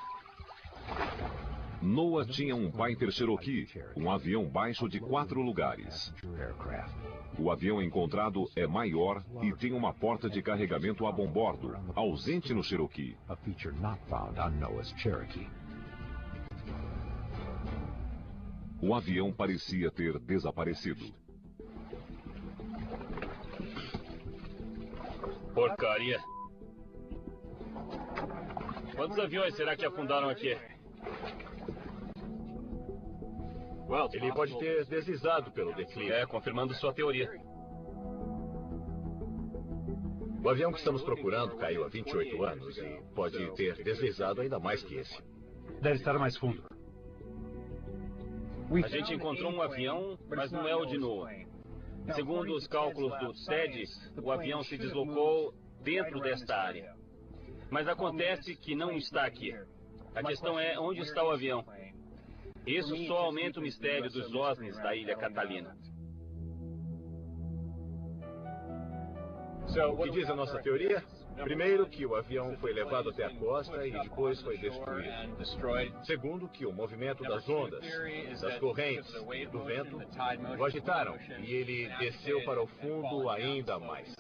NOAA tinha um Piper Cherokee, um avião baixo de 4 lugares. O avião encontrado é maior e tem uma porta de carregamento a bombordo, ausente no Cherokee. O avião parecia ter desaparecido. Porcaria. Quantos aviões será que afundaram aqui? Ele pode ter deslizado pelo declive. Confirmando sua teoria. O avião que estamos procurando caiu há 28 anos e pode ter deslizado ainda mais que esse. Deve estar mais fundo. A gente encontrou um avião, mas não é o de NOAA. Segundo os cálculos do TED, o avião se deslocou dentro desta área. Mas acontece que não está aqui. A questão é onde está o avião. Isso só aumenta o mistério dos OSNIs da Ilha Catalina. O que diz a nossa teoria? Primeiro, que o avião foi levado até a costa e depois foi destruído. Segundo, que o movimento das ondas, das correntes e do vento o agitaram e ele desceu para o fundo ainda mais.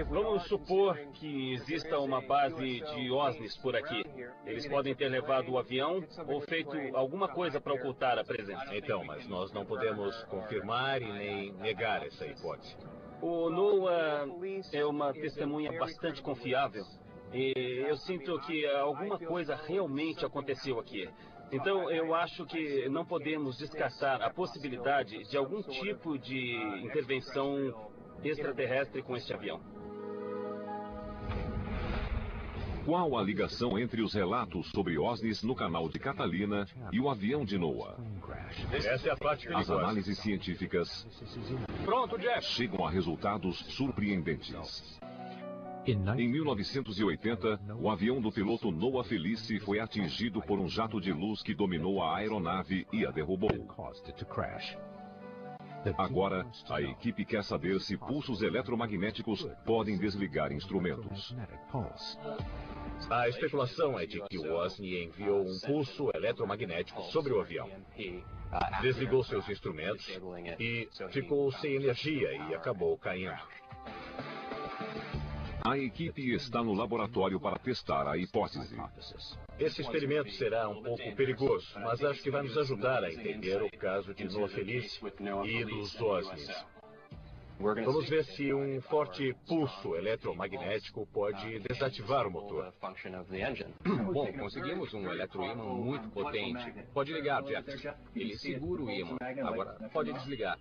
Vamos supor que exista uma base de OSNIs por aqui. Eles podem ter levado o avião ou feito alguma coisa para ocultar a presença. Então, mas nós não podemos confirmar e nem negar essa hipótese. O NOAA é uma testemunha bastante confiável. E eu sinto que alguma coisa realmente aconteceu aqui. Então, eu acho que não podemos descartar a possibilidade de algum tipo de intervenção extraterrestre com este avião. Qual a ligação entre os relatos sobre OSNIs no canal de Catalina e o avião de NOAA? Essa é a parte perigosa. As análises científicas chegam a resultados surpreendentes. Em 1980, o avião do piloto Noah Felice foi atingido por um jato de luz que dominou a aeronave e a derrubou. Agora, a equipe quer saber se pulsos eletromagnéticos podem desligar instrumentos. A especulação é de que o OSNI enviou um pulso eletromagnético sobre o avião. Desligou seus instrumentos e ficou sem energia e acabou caindo. A equipe está no laboratório para testar a hipótese. Esse experimento será um pouco perigoso, mas acho que vai nos ajudar a entender o caso de Noah Felice e dos OSNIs. Vamos ver se um forte pulso eletromagnético pode desativar o motor. Bom, conseguimos um eletroímã muito potente. Pode ligar, Jeff. Ele segura o ímã. Agora, pode desligar.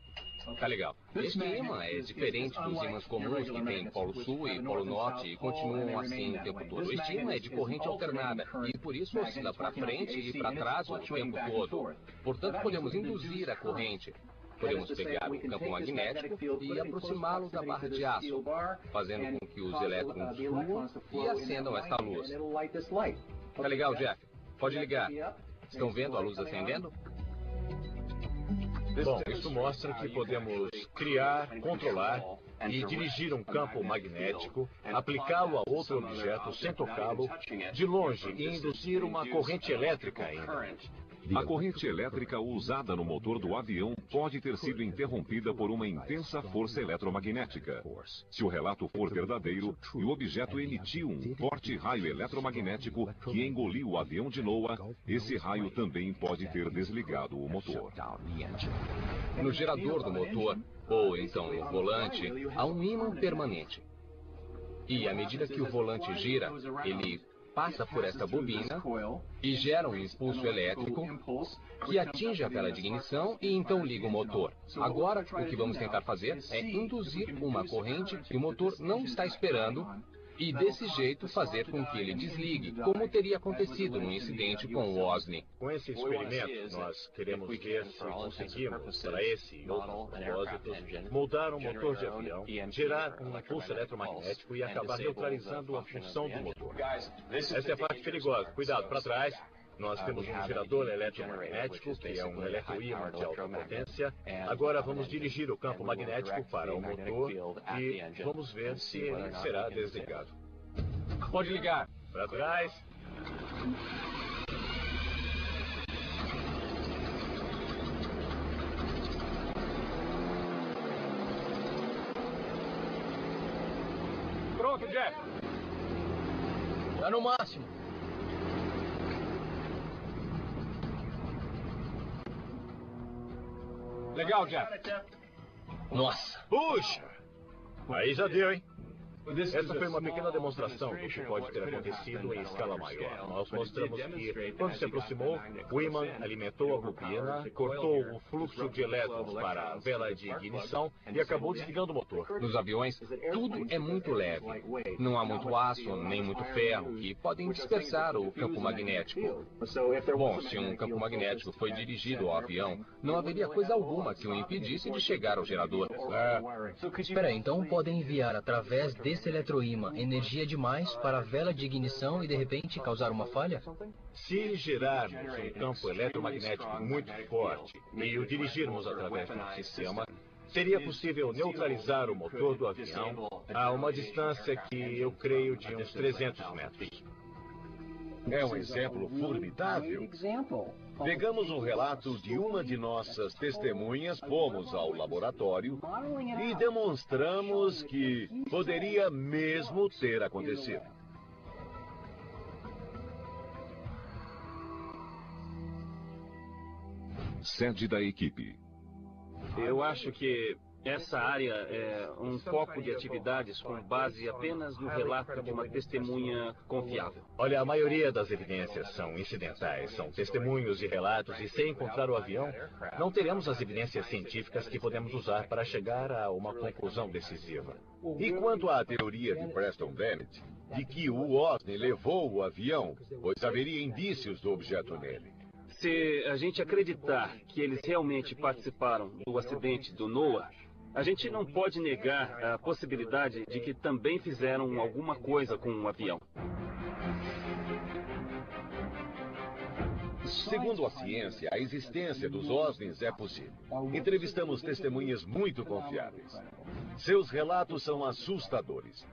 Tá legal. Este ímã é diferente dos ímãs comuns que tem polo sul e polo norte e continuam assim o tempo todo. Este ímã é de corrente alternada e por isso oscila para frente e para trás o tempo todo. Portanto, podemos induzir a corrente. Podemos pegar o campo magnético e aproximá-lo da barra de aço, fazendo com que os elétrons fluam e acendam esta luz. Tá legal, Jeff? Pode ligar. Estão vendo a luz acendendo? Bom, isso mostra que podemos criar, controlar e dirigir um campo magnético, aplicá-lo a outro objeto sem tocá-lo, de longe e induzir uma corrente elétrica ainda. A corrente elétrica usada no motor do avião pode ter sido interrompida por uma intensa força eletromagnética. Se o relato for verdadeiro e o objeto emitiu um forte raio eletromagnético que engoliu o avião de NOAA, esse raio também pode ter desligado o motor. No gerador do motor, ou então no volante, há um ímã permanente. E à medida que o volante gira, ele passa por esta bobina e gera um impulso elétrico que atinge a vela de ignição e então liga o motor. Agora, o que vamos tentar fazer é induzir uma corrente que o motor não está esperando e desse jeito fazer com que ele desligue, como teria acontecido no incidente com o OSNI. Com esse experimento, nós queremos ver se conseguimos, para esse e outros propósitos, moldar um motor de avião, gerar um impulso eletromagnético e acabar neutralizando a função do motor. Essa é a parte perigosa. Cuidado, para trás. Nós temos um gerador eletromagnético, que é um eletroímã de alta potência. Agora vamos dirigir o campo magnético para o motor e vamos ver se ele será desligado. Pode ligar. Para trás. Pronto, Jeff. Tá no máximo. Legal, Jeff. Nossa. Puxa! Aí já deu, hein? Essa foi uma pequena demonstração do que pode ter acontecido em escala maior. Nós mostramos que, quando se aproximou, o ímã alimentou a bobina, cortou o fluxo de elétrons para a vela de ignição e acabou desligando o motor. Nos aviões, tudo é muito leve. Não há muito aço, nem muito ferro, que podem dispersar o campo magnético. Bom, se um campo magnético foi dirigido ao avião, não haveria coisa alguma que o impedisse de chegar ao gerador. Espera aí, então podem enviar através desse eletroímã energia demais para a vela de ignição e de repente causar uma falha? Se gerarmos um campo eletromagnético muito forte e o dirigirmos através do sistema, seria possível neutralizar o motor do avião a uma distância que eu creio de uns 300 metros. É um exemplo formidável. Pegamos um relato de uma de nossas testemunhas, fomos ao laboratório e demonstramos que poderia mesmo ter acontecido. Sede da equipe. Eu acho que essa área é um foco de atividades com base apenas no relato de uma testemunha confiável. Olha, a maioria das evidências são incidentais, são testemunhos e relatos, e sem encontrar o avião, não teremos as evidências científicas que podemos usar para chegar a uma conclusão decisiva. E quanto à teoria de Preston Bennett, de que o OSNI levou o avião, pois haveria indícios do objeto nele? Se a gente acreditar que eles realmente participaram do acidente do NOAA, a gente não pode negar a possibilidade de que também fizeram alguma coisa com o avião. Segundo a ciência, a existência dos OSNIs é possível. Entrevistamos testemunhas muito confiáveis. Seus relatos são assustadores.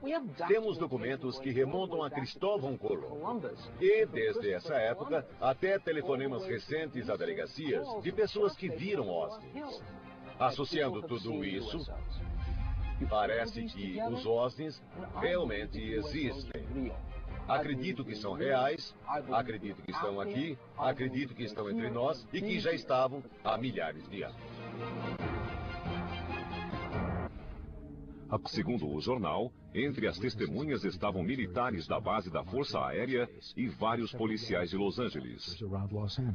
Temos documentos que remontam a Cristóvão Colombo. E, desde essa época, até telefonemas recentes a delegacias de pessoas que viram OSNIs. Associando tudo isso, parece que os OSNIs realmente existem. Acredito que são reais, acredito que estão aqui, acredito que estão entre nós e que já estavam há milhares de anos. Segundo o jornal, entre as testemunhas estavam militares da base da Força Aérea e vários policiais de Los Angeles.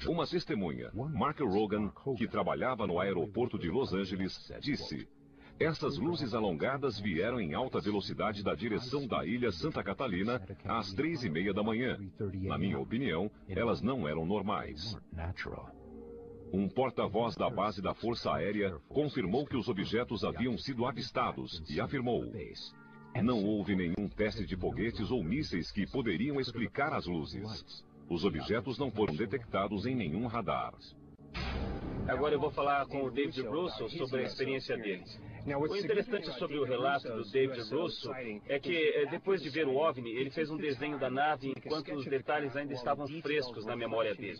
Uma testemunha, Mark Rogan, que trabalhava no aeroporto de Los Angeles, disse: "Essas luzes alongadas vieram em alta velocidade da direção da ilha Santa Catalina às 3:30 da manhã. Na minha opinião, elas não eram normais." Um porta-voz da base da Força Aérea confirmou que os objetos haviam sido avistados e afirmou: "Não houve nenhum teste de foguetes ou mísseis que poderiam explicar as luzes. Os objetos não foram detectados em nenhum radar." Agora eu vou falar com o David Russo sobre a experiência dele. O interessante sobre o relato do David Russo é que, depois de ver o OVNI, ele fez um desenho da nave enquanto os detalhes ainda estavam frescos na memória dele.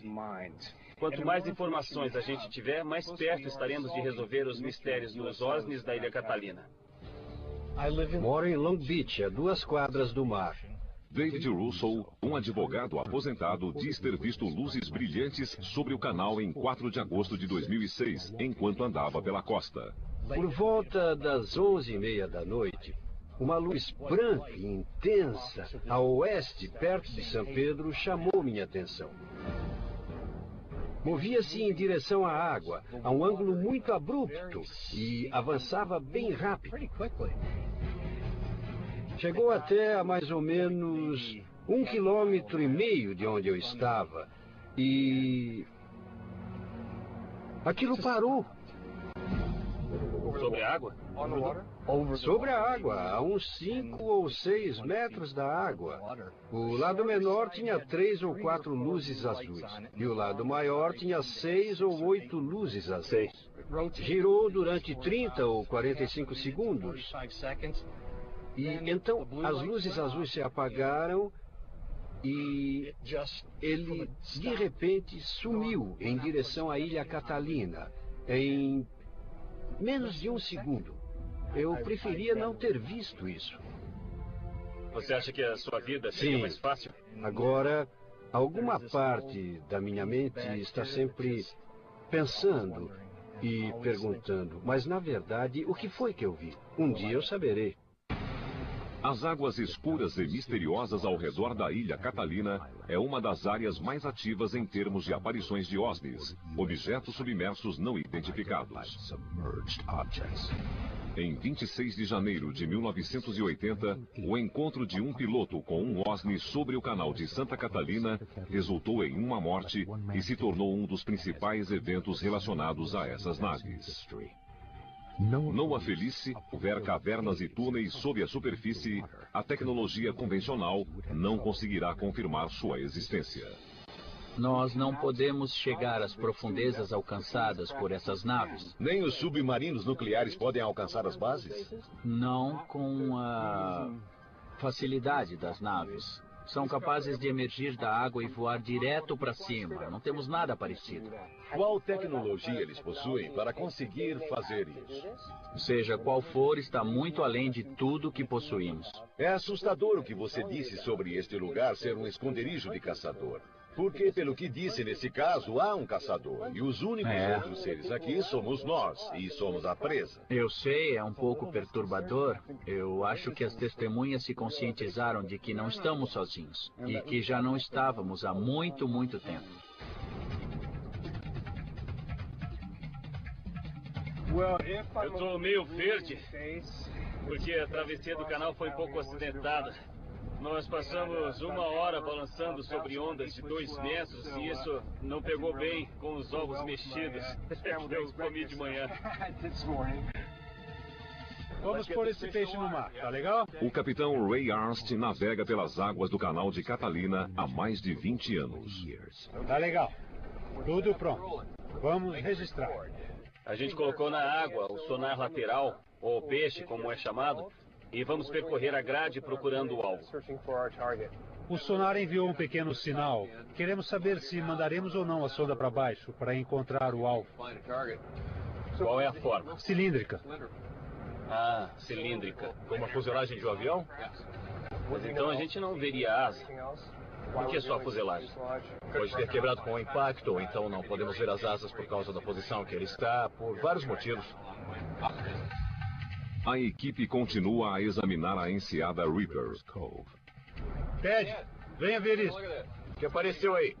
Quanto mais informações a gente tiver, mais perto estaremos de resolver os mistérios dos OSNIs da Ilha Catalina. Moro em Long Beach, a 2 quadras do mar. David Russo, um advogado aposentado, diz ter visto luzes brilhantes sobre o canal em 4 de agosto de 2006, enquanto andava pela costa. Por volta das 11:30 da noite, uma luz branca e intensa a oeste, perto de São Pedro, chamou minha atenção. Movia-se em direção à água, a um ângulo muito abrupto, e avançava bem rápido. Chegou até a mais ou menos 1,5 quilômetros de onde eu estava. E aquilo parou. Sobre a água? Sobre a água, a uns 5 ou 6 metros da água. O lado menor tinha 3 ou 4 luzes azuis. E o lado maior tinha 6 ou 8 luzes azuis. Girou durante 30 ou 45 segundos. E então as luzes azuis se apagaram e ele de repente sumiu em direção à Ilha Catalina em menos de um segundo. Eu preferia não ter visto isso. Você acha que a sua vida seria mais fácil? Agora, alguma parte da minha mente está sempre pensando e perguntando, mas na verdade, o que foi que eu vi? Um dia eu saberei. As águas escuras e misteriosas ao redor da Ilha Catalina é uma das áreas mais ativas em termos de aparições de OSNIs, objetos submersos não identificados. Em 26 de janeiro de 1980, o encontro de um piloto com um OSNI sobre o canal de Santa Catalina resultou em uma morte e se tornou um dos principais eventos relacionados a essas naves. Não a Felice, houver cavernas e túneis sob a superfície, a tecnologia convencional não conseguirá confirmar sua existência. Nós não podemos chegar às profundezas alcançadas por essas naves. Nem os submarinos nucleares podem alcançar as bases? Não com a facilidade das naves. São capazes de emergir da água e voar direto para cima. Não temos nada parecido. Qual tecnologia eles possuem para conseguir fazer isso? Seja qual for, está muito além de tudo que possuímos. É assustador o que você disse sobre este lugar ser um esconderijo de caçador. Porque, pelo que disse nesse caso, há um caçador. E os únicos outros seres aqui somos nós. E somos a presa. Eu sei, é um pouco perturbador. Eu acho que as testemunhas se conscientizaram de que não estamos sozinhos. E que já não estávamos há muito, muito tempo. Eu estou meio verde, porque a travessia do canal foi um pouco acidentada. Nós passamos 1 hora balançando sobre ondas de 2 metros e isso não pegou bem com os ovos mexidos que eu comi de manhã. Vamos pôr esse peixe no mar, tá legal? O capitão Ray Arnst navega pelas águas do canal de Catalina há mais de 20 anos. Tá legal. Tudo pronto. Vamos registrar. A gente colocou na água o sonar lateral, ou peixe, como é chamado, e vamos percorrer a grade procurando o alvo. O sonar enviou um pequeno sinal. Queremos saber se mandaremos ou não a sonda para baixo para encontrar o alvo. Qual é a forma? Cilíndrica. Ah, cilíndrica. Como a fuselagem de um avião? Mas então a gente não veria asa. Por que só a fuselagem? Pode ter quebrado com o impacto, ou então não podemos ver as asas por causa da posição que ele está, por vários motivos. A equipe continua a examinar a enseada Reaper. Ted, venha ver isso. O que apareceu aí?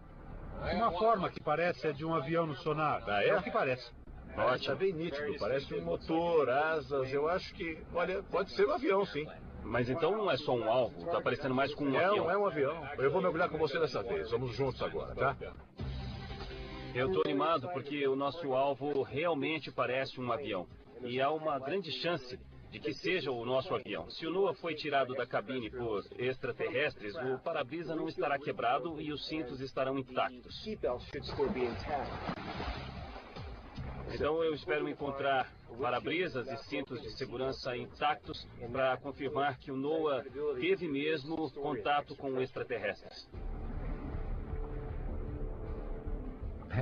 Uma forma que parece a de um avião no sonar. Ah, é? É o que parece. Está bem nítido, parece um motor, asas, eu acho que, olha, pode ser um avião, sim. Mas então não é só um alvo, está parecendo mais com um avião. É um avião. Eu vou mergulhar com você dessa vez, vamos juntos agora, tá? Eu estou animado porque o nosso alvo realmente parece um avião. E há uma grande chance de que seja o nosso avião. Se o NOAA foi tirado da cabine por extraterrestres, o para-brisa não estará quebrado e os cintos estarão intactos. Então eu espero encontrar para-brisas e cintos de segurança intactos para confirmar que o NOAA teve mesmo contato com extraterrestres.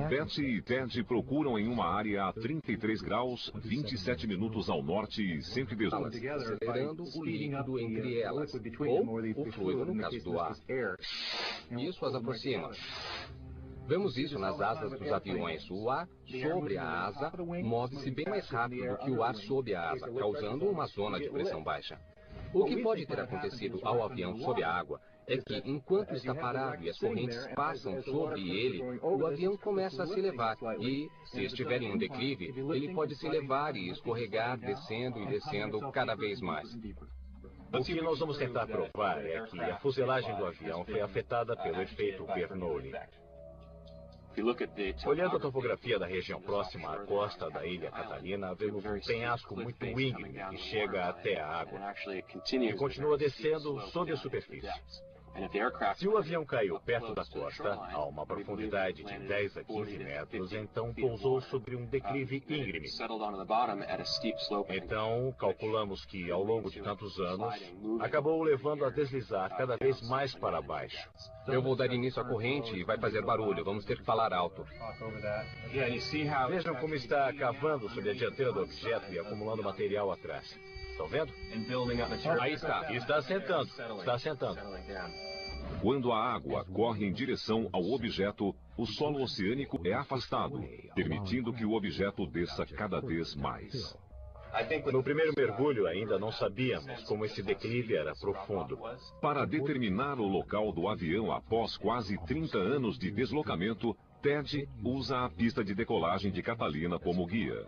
Betty e Ted procuram em uma área a 33 graus, 27 minutos ao norte e 118. Acelerando o líquido entre elas, ou o fluido no caso do ar. Isso as aproxima. Vemos isso nas asas dos aviões. O ar sobre a asa move-se bem mais rápido do que o ar sob a asa, causando uma zona de pressão baixa. O que pode ter acontecido ao avião sob a água é que, enquanto está parado e as correntes passam sobre ele, o avião começa a se elevar e, se estiver em um declive, ele pode se elevar e escorregar, descendo e descendo cada vez mais. O que nós vamos tentar provar é que a fuselagem do avião foi afetada pelo efeito Bernoulli. Olhando a topografia da região próxima à costa da Ilha Catalina, vemos um penhasco muito íngreme que chega até a água e continua descendo sob a superfície. Se o avião caiu perto da costa, a uma profundidade de 10 a 15 metros, então pousou sobre um declive íngreme. Então, calculamos que, ao longo de tantos anos, acabou o levando a deslizar cada vez mais para baixo. Eu vou dar início à corrente e vai fazer barulho. Vamos ter que falar alto. Vejam como está cavando sobre a dianteira do objeto e acumulando material atrás. Estão vendo? Aí está. Está assentando. Está assentando. Quando a água corre em direção ao objeto, o solo oceânico é afastado, permitindo que o objeto desça cada vez mais. No primeiro mergulho ainda não sabíamos como esse declive era profundo. Para determinar o local do avião após quase 30 anos de deslocamento, Ted usa a pista de decolagem de Catalina como guia.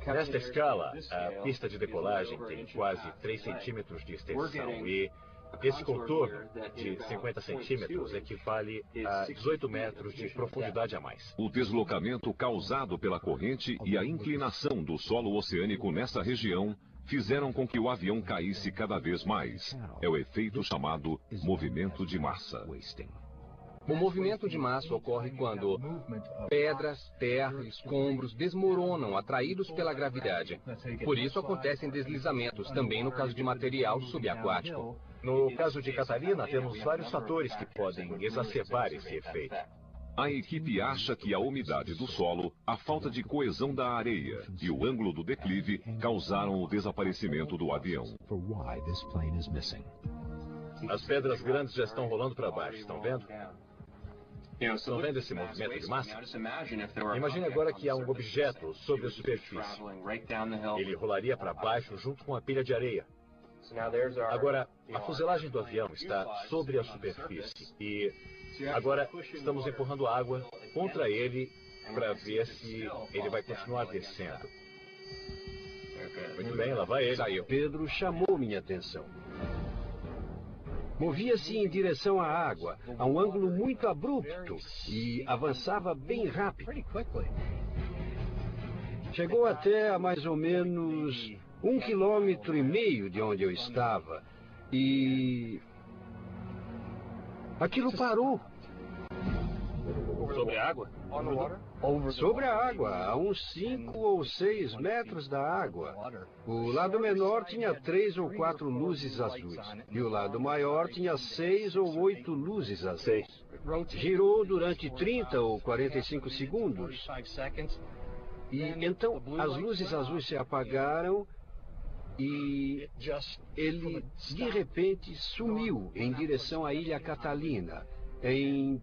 Nesta escala, a pista de decolagem tem quase 3 centímetros de extensão e esse contorno de 50 centímetros equivale a 18 metros de profundidade a mais. O deslocamento causado pela corrente e a inclinação do solo oceânico nessa região fizeram com que o avião caísse cada vez mais. É o efeito chamado movimento de massa. O movimento de massa ocorre quando pedras, terra, escombros desmoronam atraídos pela gravidade. Por isso acontecem deslizamentos, também no caso de material subaquático. No caso de Catalina, temos vários fatores que podem exacerbar esse efeito. A equipe acha que a umidade do solo, a falta de coesão da areia e o ângulo do declive causaram o desaparecimento do avião. As pedras grandes já estão rolando para baixo, estão vendo? Estão vendo esse movimento de massa? Imagine agora que há um objeto sobre a superfície. Ele rolaria para baixo junto com a pilha de areia. Agora, a fuselagem do avião está sobre a superfície e agora estamos empurrando água contra ele para ver se ele vai continuar descendo. Muito bem, lá vai ele. Saiu. Pedro chamou minha atenção. Movia-se em direção à água, a um ângulo muito abrupto, e avançava bem rápido. Chegou até a mais ou menos 1,5 quilômetros de onde eu estava, e aquilo parou. Sobre a água? Sobre a água, a uns 5 ou 6 metros da água. O lado menor tinha 3 ou 4 luzes azuis. E o lado maior tinha 6 ou 8 luzes azuis. Girou durante 30 ou 45 segundos. E então as luzes azuis se apagaram e ele de repente sumiu em direção à Ilha Catalina em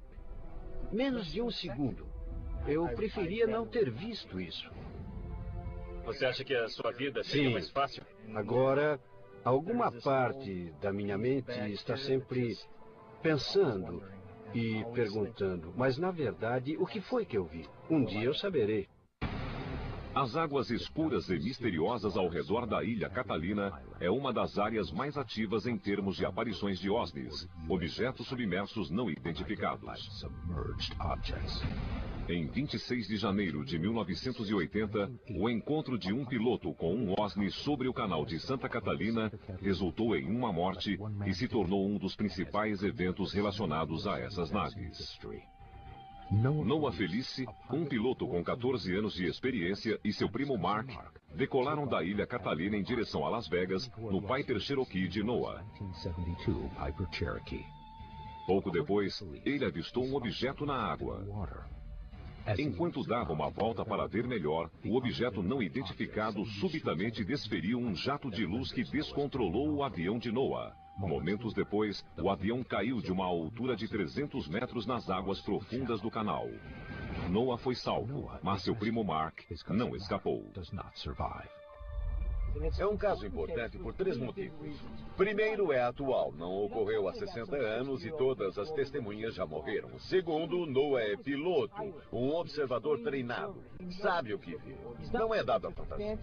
menos de um segundo. Eu preferia não ter visto isso. Você acha que a sua vida seria mais fácil? Agora, alguma parte da minha mente está sempre pensando e perguntando, mas na verdade, o que foi que eu vi? Um dia eu saberei. As águas escuras e misteriosas ao redor da Ilha Catalina é uma das áreas mais ativas em termos de aparições de OSNIs, objetos submersos não identificados. Em 26 de janeiro de 1980, o encontro de um piloto com um OSNI sobre o canal de Santa Catalina resultou em uma morte e se tornou um dos principais eventos relacionados a essas naves. Noah Felice, um piloto com 14 anos de experiência, e seu primo Mark decolaram da Ilha Catalina em direção a Las Vegas, no Piper Cherokee de Noah. Pouco depois, ele avistou um objeto na água. Enquanto dava uma volta para ver melhor, o objeto não identificado subitamente desferiu um jato de luz que descontrolou o avião de Noah. Momentos depois, o avião caiu de uma altura de 300 metros nas águas profundas do canal. Noah foi salvo, mas seu primo Mark não escapou. É um caso importante por 3 motivos. Primeiro, é atual, não ocorreu há 60 anos e todas as testemunhas já morreram. Segundo, Noah é piloto, um observador treinado, sabe o que viu. Não é dado a fantasia.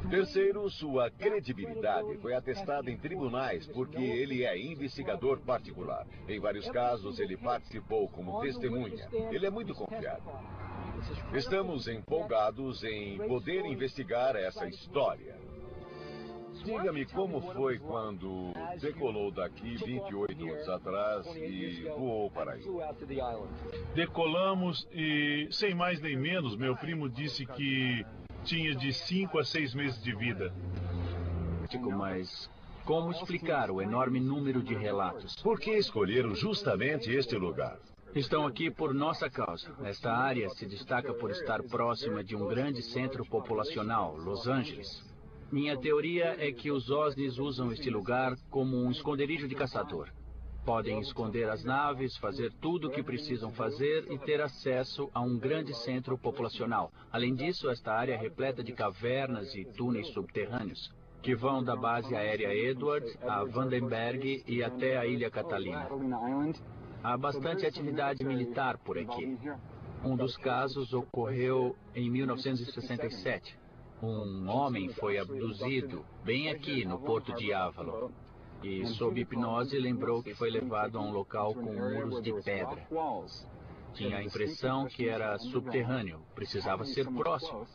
Terceiro, sua credibilidade foi atestada em tribunais porque ele é investigador particular. Em vários casos, ele participou como testemunha. Ele é muito confiável. Estamos empolgados em poder investigar essa história. Diga-me como foi quando decolou daqui 28 anos atrás e voou para aí. Decolamos e, sem mais nem menos, meu primo disse que tinha de 5 a 6 meses de vida. Mas como explicar o enorme número de relatos? Por que escolheram justamente este lugar? Estão aqui por nossa causa. Esta área se destaca por estar próxima de um grande centro populacional, Los Angeles. Minha teoria é que os OSNIs usam este lugar como um esconderijo de caçador. Podem esconder as naves, fazer tudo o que precisam fazer e ter acesso a um grande centro populacional. Além disso, esta área é repleta de cavernas e túneis subterrâneos, que vão da base aérea Edwards a Vandenberg e até a Ilha Catalina. Há bastante atividade militar por aqui. Um dos casos ocorreu em 1967. Um homem foi abduzido bem aqui no porto de Avalon. E, sob hipnose, lembrou que foi levado a um local com muros de pedra. Tinha a impressão que era subterrâneo, precisava ser próximo.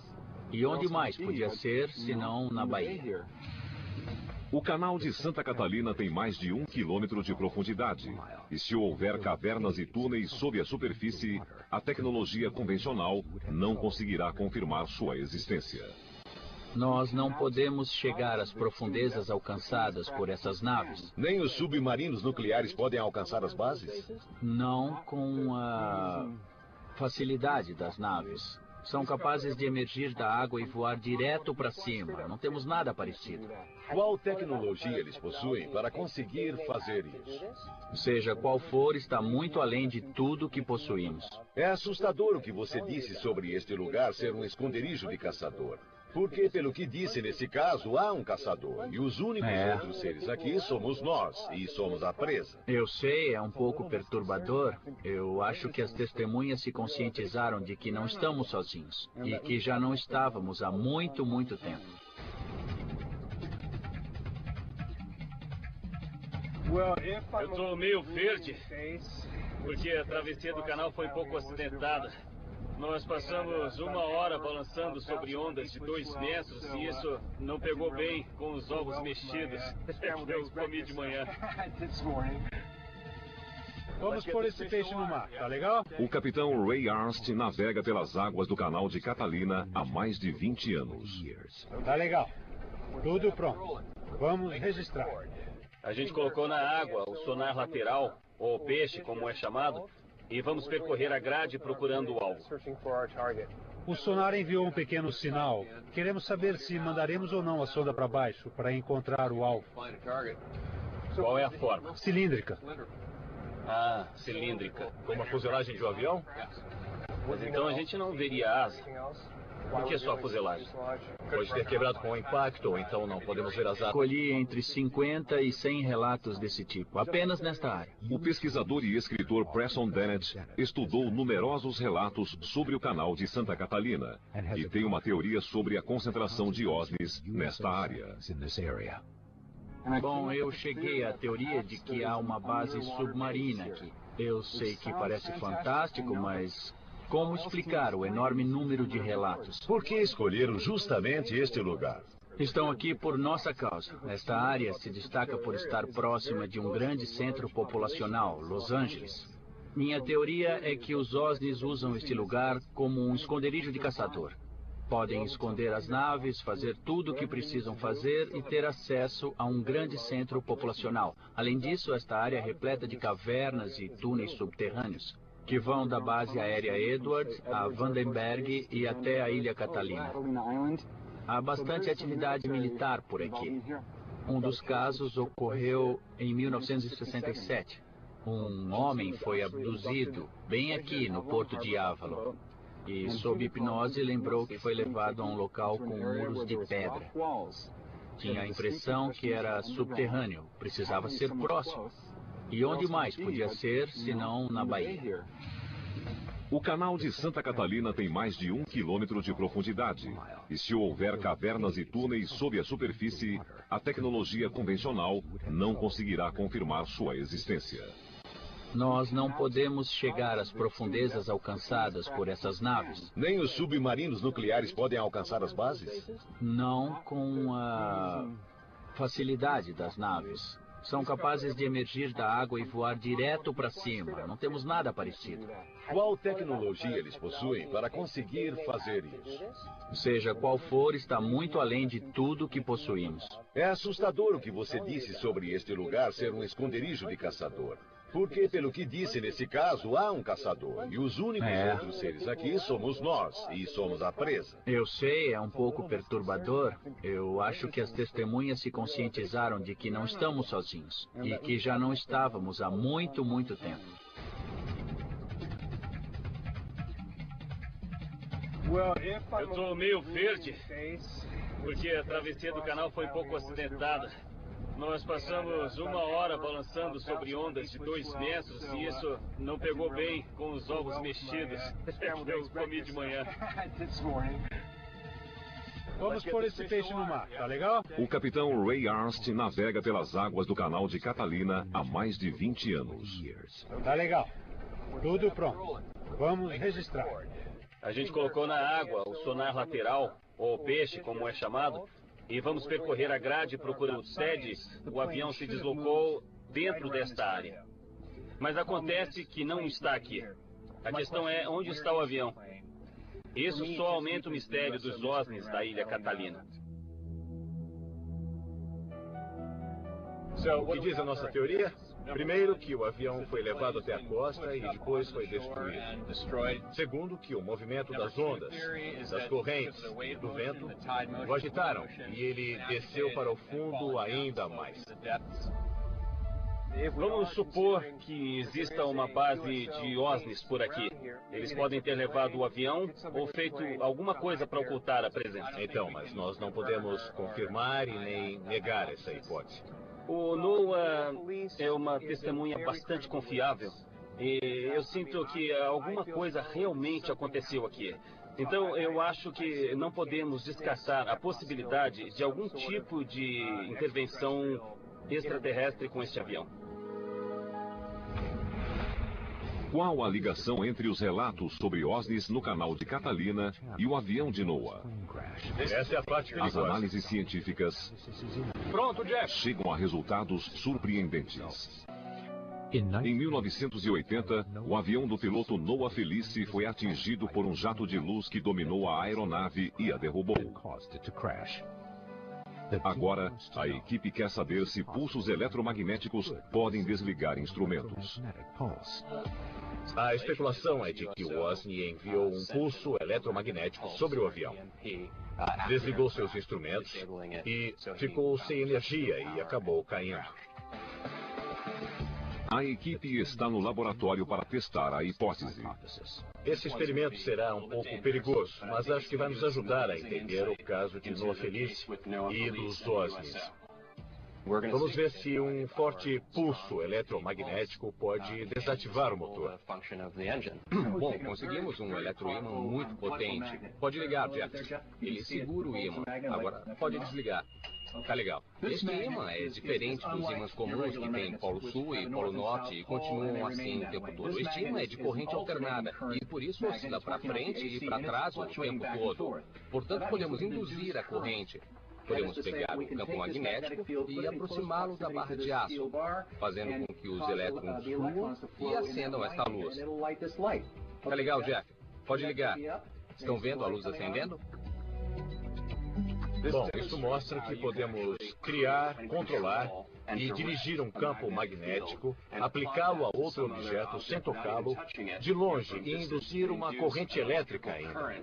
E onde mais podia ser, senão na Bahia? O canal de Santa Catalina tem mais de 1 quilômetro de profundidade. E se houver cavernas e túneis sob a superfície, a tecnologia convencional não conseguirá confirmar sua existência. Nós não podemos chegar às profundezas alcançadas por essas naves. Nem os submarinos nucleares podem alcançar as bases? Não com a facilidade das naves. São capazes de emergir da água e voar direto para cima. Não temos nada parecido. Qual tecnologia eles possuem para conseguir fazer isso? Seja qual for, está muito além de tudo que possuímos. É assustador o que você disse sobre este lugar ser um esconderijo de caçador. Porque, pelo que disse nesse caso, há um caçador. E os únicos outros seres aqui somos nós. E somos a presa. Eu sei, é um pouco perturbador. Eu acho que as testemunhas se conscientizaram de que não estamos sozinhos. E que já não estávamos há muito, muito tempo. Eu estou meio verde, porque a travessia do canal foi um pouco acidentada. Nós passamos 1 hora balançando sobre ondas de 2 metros e isso não pegou bem com os ovos mexidos que eu comi de manhã. Vamos pôr esse peixe no mar, tá legal? O capitão Ray Arst navega pelas águas do canal de Catalina há mais de 20 anos. Tá legal. Tudo pronto. Vamos registrar. A gente colocou na água o sonar lateral, ou peixe, como é chamado, e vamos percorrer a grade procurando o alvo. O sonar enviou um pequeno sinal. Queremos saber se mandaremos ou não a sonda para baixo para encontrar o alvo. Qual é a forma? Cilíndrica. Ah, cilíndrica. Como a fuselagem de um avião? Mas então a gente não veria asa. Por que só a fuselagem? Pode ter quebrado com o impacto, ou então não podemos ver as asas. Colhi entre 50 e 100 relatos desse tipo, apenas nesta área. O pesquisador e escritor Preston Dennett estudou numerosos relatos sobre o canal de Santa Catalina e tem uma teoria sobre a concentração de OSNIs nesta área. Bom, eu cheguei à teoria de que há uma base submarina aqui. Eu sei que parece fantástico, mas como explicar o enorme número de relatos? Por que escolheram justamente este lugar? Estão aqui por nossa causa. Esta área se destaca por estar próxima de um grande centro populacional, Los Angeles. Minha teoria é que os OSNIs usam este lugar como um esconderijo de caçador. Podem esconder as naves, fazer tudo o que precisam fazer e ter acesso a um grande centro populacional. Além disso, esta área é repleta de cavernas e túneis subterrâneos, que vão da base aérea Edwards a Vandenberg e até a Ilha Catalina. Há bastante atividade militar por aqui. Um dos casos ocorreu em 1967. Um homem foi abduzido bem aqui no porto de Avalon. E, sob hipnose, lembrou que foi levado a um local com muros de pedra. Tinha a impressão que era subterrâneo, precisava ser próximo. E onde mais podia ser, senão na Bahia? O canal de Santa Catalina tem mais de 1 quilômetro de profundidade. E se houver cavernas e túneis sob a superfície, a tecnologia convencional não conseguirá confirmar sua existência. Nós não podemos chegar às profundezas alcançadas por essas naves. Nem os submarinos nucleares podem alcançar as bases? Não com a facilidade das naves. São capazes de emergir da água e voar direto para cima. Não temos nada parecido. Qual tecnologia eles possuem para conseguir fazer isso? Seja qual for, está muito além de tudo que possuímos. É assustador o que você disse sobre este lugar ser um esconderijo de caçador. Porque, pelo que disse nesse caso, há um caçador. E os únicos outros seres aqui somos nós. E somos a presa. Eu sei, é um pouco perturbador. Eu acho que as testemunhas se conscientizaram de que não estamos sozinhos. E que já não estávamos há muito, muito tempo. Eu estou meio verde, porque a travessia do canal foi um pouco acidentada. Nós passamos 1 hora balançando sobre ondas de 2 metros e isso não pegou bem com os ovos mexidos que eu comi de manhã. Vamos pôr esse peixe no mar, tá legal? O capitão Ray Arnst navega pelas águas do canal de Catalina há mais de 20 anos. Tá legal. Tudo pronto. Vamos registrar. A gente colocou na água o sonar lateral, ou peixe, como é chamado, e vamos percorrer a grade procurando sedes. O avião se deslocou dentro desta área. Mas acontece que não está aqui. A questão é onde está o avião. Isso só aumenta o mistério dos OSNIs da Ilha Catalina. O que diz a nossa teoria? Primeiro, que o avião foi levado até a costa e depois foi destruído. Segundo, que o movimento das ondas, das correntes, do vento, o agitaram e ele desceu para o fundo ainda mais. Vamos supor que exista uma base de OSNIs por aqui. Eles podem ter levado o avião ou feito alguma coisa para ocultar a presença. Então, mas nós não podemos confirmar e nem negar essa hipótese. O NOAA é uma testemunha bastante confiável. E eu sinto que alguma coisa realmente aconteceu aqui. Então, eu acho que não podemos descartar a possibilidade de algum tipo de intervenção extraterrestre com este avião. Qual a ligação entre os relatos sobre OSNIs no canal de Catalina e o avião de NOAA? Essa é a parte As análises científicas chegam a resultados surpreendentes. Em 1980, o avião do piloto Noah Felice foi atingido por um jato de luz que dominou a aeronave e a derrubou. Agora, a equipe quer saber se pulsos eletromagnéticos podem desligar instrumentos. A especulação é de que o OSNI enviou um pulso eletromagnético sobre o avião. Desligou seus instrumentos e ficou sem energia e acabou caindo. A equipe está no laboratório para testar a hipótese. Esse experimento será um pouco perigoso, mas acho que vai nos ajudar a entender o caso de Noah Felice e dos OSNIs. Vamos ver se um forte pulso eletromagnético pode desativar o motor. Bom, conseguimos um eletroímã muito potente. Pode ligar, Jeff. Ele segura o ímã. Agora, pode desligar. Tá legal. Este ímã é diferente dos ímãs comuns que tem polo sul e polo norte e continuam assim o tempo todo. Este ímã é de corrente alternada e por isso oscila para frente e para trás o tempo todo. Portanto, podemos induzir a corrente. Podemos pegar o campo magnético e aproximá-lo da barra de aço, fazendo com que os elétrons fluam e acendam esta luz. Tá legal, Jeff? Pode ligar. Estão vendo a luz acendendo? Bom, isso mostra que podemos criar, controlar e dirigir um campo magnético, aplicá-lo a outro objeto sem tocá-lo, de longe e induzir uma corrente elétrica ainda.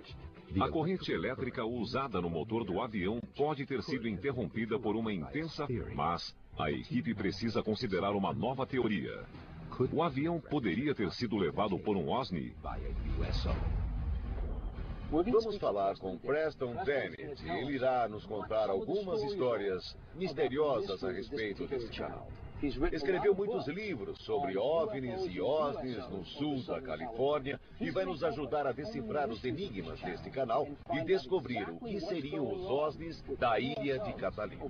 A corrente elétrica usada no motor do avião pode ter sido interrompida por uma intensa, mas a equipe precisa considerar uma nova teoria. O avião poderia ter sido levado por um OSNI? Vamos falar com Preston Dennett e ele irá nos contar algumas histórias misteriosas a respeito desse canal. Escreveu muitos livros sobre OVNIs e OSNIs no sul da Califórnia e vai nos ajudar a decifrar os enigmas deste canal e descobrir o que seriam os OSNIs da ilha de Catalina.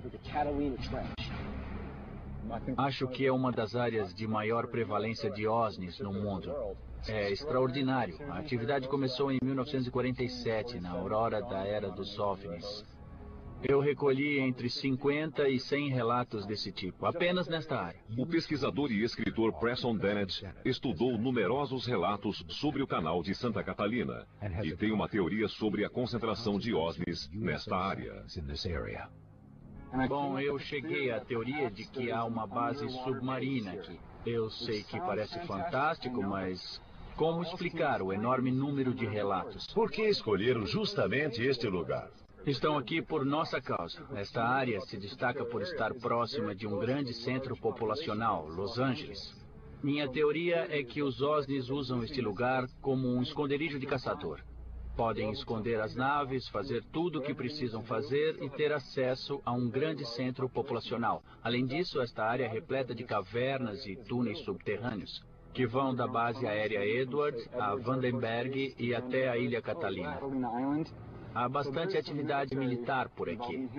Acho que é uma das áreas de maior prevalência de OSNIs no mundo. É extraordinário. A atividade começou em 1947, na aurora da era dos OVNIs. Eu recolhi entre 50 e 100 relatos desse tipo, apenas nesta área. O pesquisador e escritor Preston Dennett estudou numerosos relatos sobre o canal de Santa Catalina e tem uma teoria sobre a concentração de OSNIs nesta área. Bom, eu cheguei à teoria de que há uma base submarina aqui. Eu sei que parece fantástico, mas como explicar o enorme número de relatos? Por que escolheram justamente este lugar? Estão aqui por nossa causa. Esta área se destaca por estar próxima de um grande centro populacional, Los Angeles. Minha teoria é que os OSNIs usam este lugar como um esconderijo de caçador. Podem esconder as naves, fazer tudo o que precisam fazer e ter acesso a um grande centro populacional. Além disso, esta área é repleta de cavernas e túneis subterrâneos, que vão da base aérea Edward a Vandenberg e até a Ilha Catalina. Há bastante atividade militar por aqui.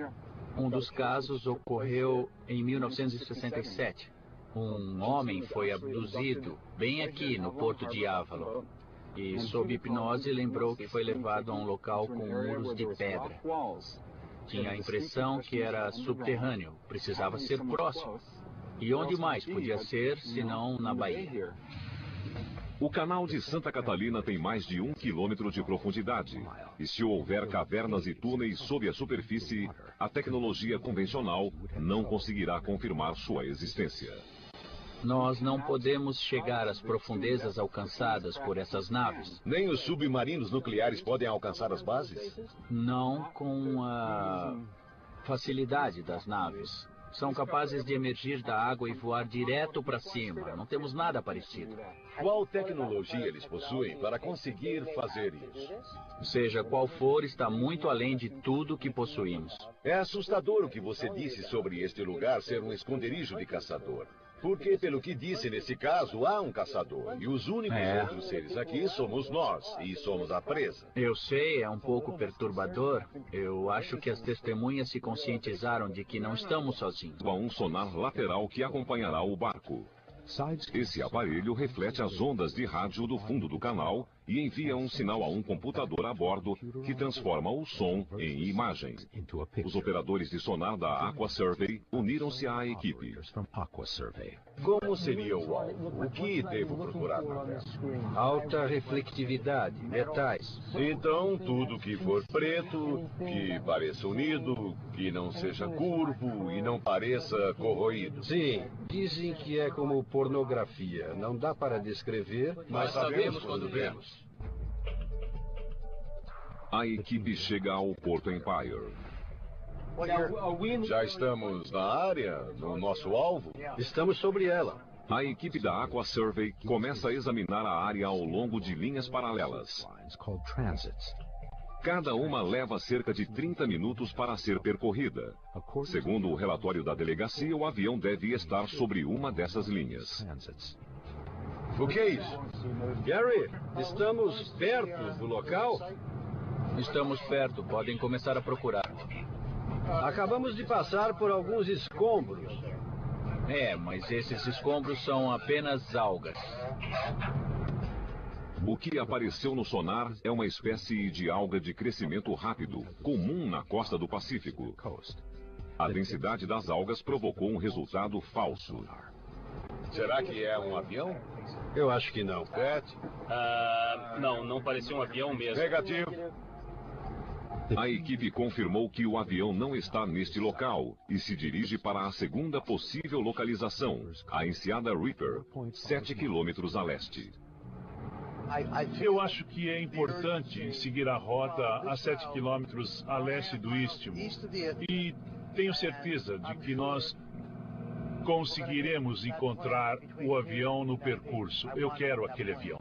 Um dos casos ocorreu em 1967. Um homem foi abduzido bem aqui no porto de Avalon. E, sob hipnose, lembrou que foi levado a um local com muros de pedra. Tinha a impressão que era subterrâneo, precisava ser próximo. E onde mais podia ser, senão na Bahia? O canal de Santa Catalina tem mais de 1 quilômetro de profundidade. E se houver cavernas e túneis sob a superfície, a tecnologia convencional não conseguirá confirmar sua existência. Nós não podemos chegar às profundezas alcançadas por essas naves. Nem os submarinos nucleares podem alcançar as bases? Não com a facilidade das naves. São capazes de emergir da água e voar direto para cima. Não temos nada parecido. Qual tecnologia eles possuem para conseguir fazer isso? Seja qual for, está muito além de tudo que possuímos. É assustador o que você disse sobre este lugar ser um esconderijo de caçador. Porque, pelo que disse nesse caso, há um caçador. E os únicos outros seres aqui somos nós. E somos a presa. Eu sei, é um pouco perturbador. Eu acho que as testemunhas se conscientizaram de que não estamos sozinhos. Há um sonar lateral que acompanhará o barco. Esse aparelho reflete as ondas de rádio do fundo do canal e envia um sinal a um computador a bordo que transforma o som em imagem. Os operadores de sonar da Aqua Survey uniram-se à equipe. Como seria o alvo? O que devo procurar na tela? Alta reflectividade, metais. Então, tudo que for preto, que pareça unido, que não seja curvo e não pareça corroído. Sim, dizem que é como pornografia. Não dá para descrever, mas sabemos quando vemos. A equipe chega ao Porto Empire. Já estamos na área, no nosso alvo? Estamos sobre ela. A equipe da Aqua Survey começa a examinar a área ao longo de linhas paralelas. Cada uma leva cerca de 30 minutos para ser percorrida. Segundo o relatório da delegacia, o avião deve estar sobre uma dessas linhas. O que é isso? Gary, estamos perto do local? Estamos perto, podem começar a procurar. Acabamos de passar por alguns escombros. Mas esses escombros são apenas algas. O que apareceu no sonar é uma espécie de alga de crescimento rápido, comum na costa do Pacífico. A densidade das algas provocou um resultado falso. Será que é um avião? Eu acho que não. Não parecia um avião mesmo. Negativo. A equipe confirmou que o avião não está neste local e se dirige para a segunda possível localização, a Enseada Reaper, 7 quilômetros a leste. Eu acho que é importante seguir a rota a 7 quilômetros a leste do Istmo. E tenho certeza de que nós conseguiremos encontrar o avião no percurso. Eu quero aquele avião.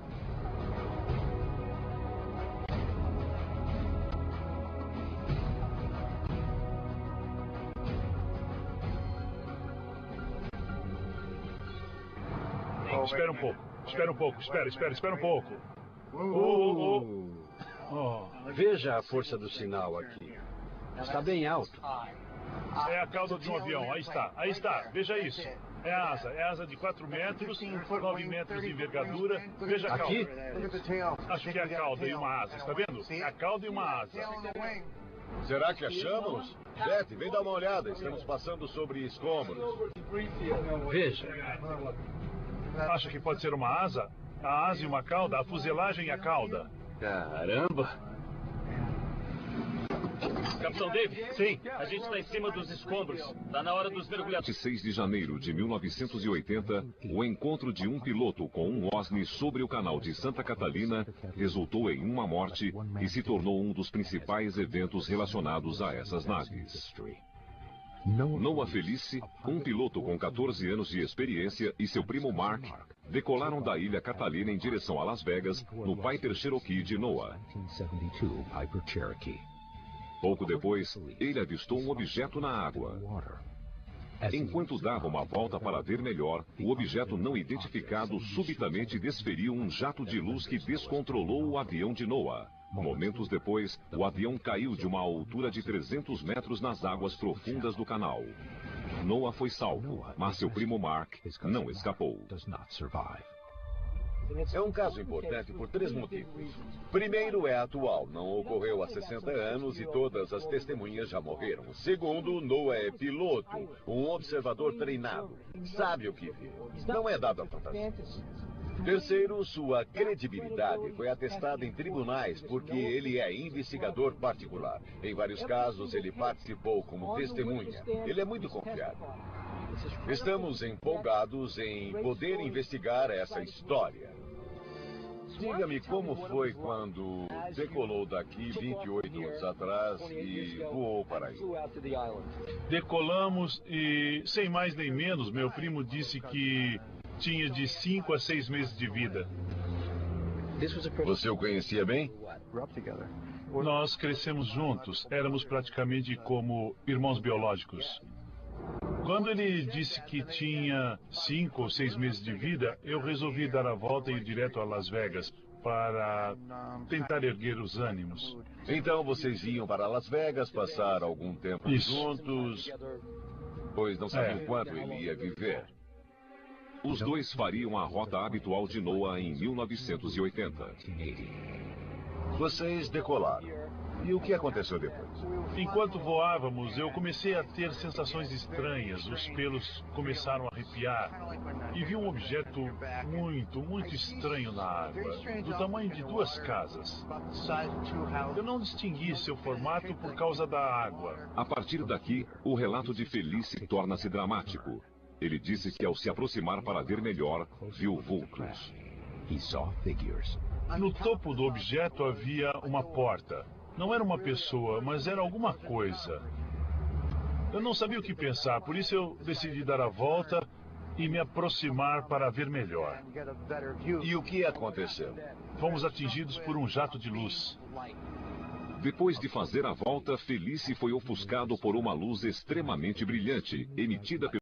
Espera um pouco. Espera um pouco. Espera um pouco. Veja a força do sinal aqui. Está bem alto. É a cauda de um avião. Aí está. Veja isso. É a asa de 4 metros, 9 metros de envergadura. Veja a cauda. Aqui? Acho que é a cauda e uma asa. Está vendo? É a cauda e uma asa. Será que achamos? Jeff, vem dar uma olhada. Estamos passando sobre escombros. Veja. Acha que pode ser uma asa? A asa e uma cauda? A fuselagem e a cauda. Caramba! Capitão Dave? Sim. A gente está em cima dos escombros. Está na hora dos mergulhadores. 26 de janeiro de 1980, o encontro de um piloto com um OSNI sobre o canal de Santa Catalina resultou em uma morte e se tornou um dos principais eventos relacionados a essas naves. Noah Felice, um piloto com 14 anos de experiência, e seu primo Mark decolaram da ilha Catalina em direção a Las Vegas no Piper Cherokee de Noah. Pouco depois, ele avistou um objeto na água. Enquanto dava uma volta para ver melhor, o objeto não identificado subitamente desferiu um jato de luz que descontrolou o avião de Noah. Momentos depois, o avião caiu de uma altura de 300 metros nas águas profundas do canal. Noah foi salvo, mas seu primo Mark não escapou. É um caso importante por 3 motivos. Primeiro, é atual, não ocorreu há 60 anos e todas as testemunhas já morreram. Segundo, Noah é piloto, um observador treinado, sabe o que viu, não é dado a fantasias. Terceiro, sua credibilidade foi atestada em tribunais porque ele é investigador particular. Em vários casos, ele participou como testemunha. Ele é muito confiável. Estamos empolgados em poder investigar essa história. Diga-me como foi quando decolou daqui 28 anos atrás e voou para aí. Decolamos e, sem mais nem menos, meu primo disse que tinha de 5 a 6 meses de vida. Você o conhecia bem? Nós crescemos juntos, éramos praticamente como irmãos biológicos. Quando ele disse que tinha 5 ou 6 meses de vida, eu resolvi dar a volta e ir direto a Las Vegas para tentar erguer os ânimos. Então vocês iam para Las Vegas, passar algum tempo juntos, pois não sabiam quanto ele ia viver. Os dois fariam a rota habitual de Noah em 1980. Vocês decolaram. E o que aconteceu depois? Enquanto voávamos, eu comecei a ter sensações estranhas. Os pelos começaram a arrepiar. E vi um objeto muito estranho na água, do tamanho de 2 casas. Eu não distingui seu formato por causa da água. A partir daqui, o relato de Felice torna-se dramático. Ele disse que ao se aproximar para ver melhor, viu vultos. No topo do objeto havia uma porta. Não era uma pessoa, mas era alguma coisa. Eu não sabia o que pensar, por isso eu decidi dar a volta e me aproximar para ver melhor. E o que aconteceu? Fomos atingidos por um jato de luz. Depois de fazer a volta, Felice foi ofuscado por uma luz extremamente brilhante, emitida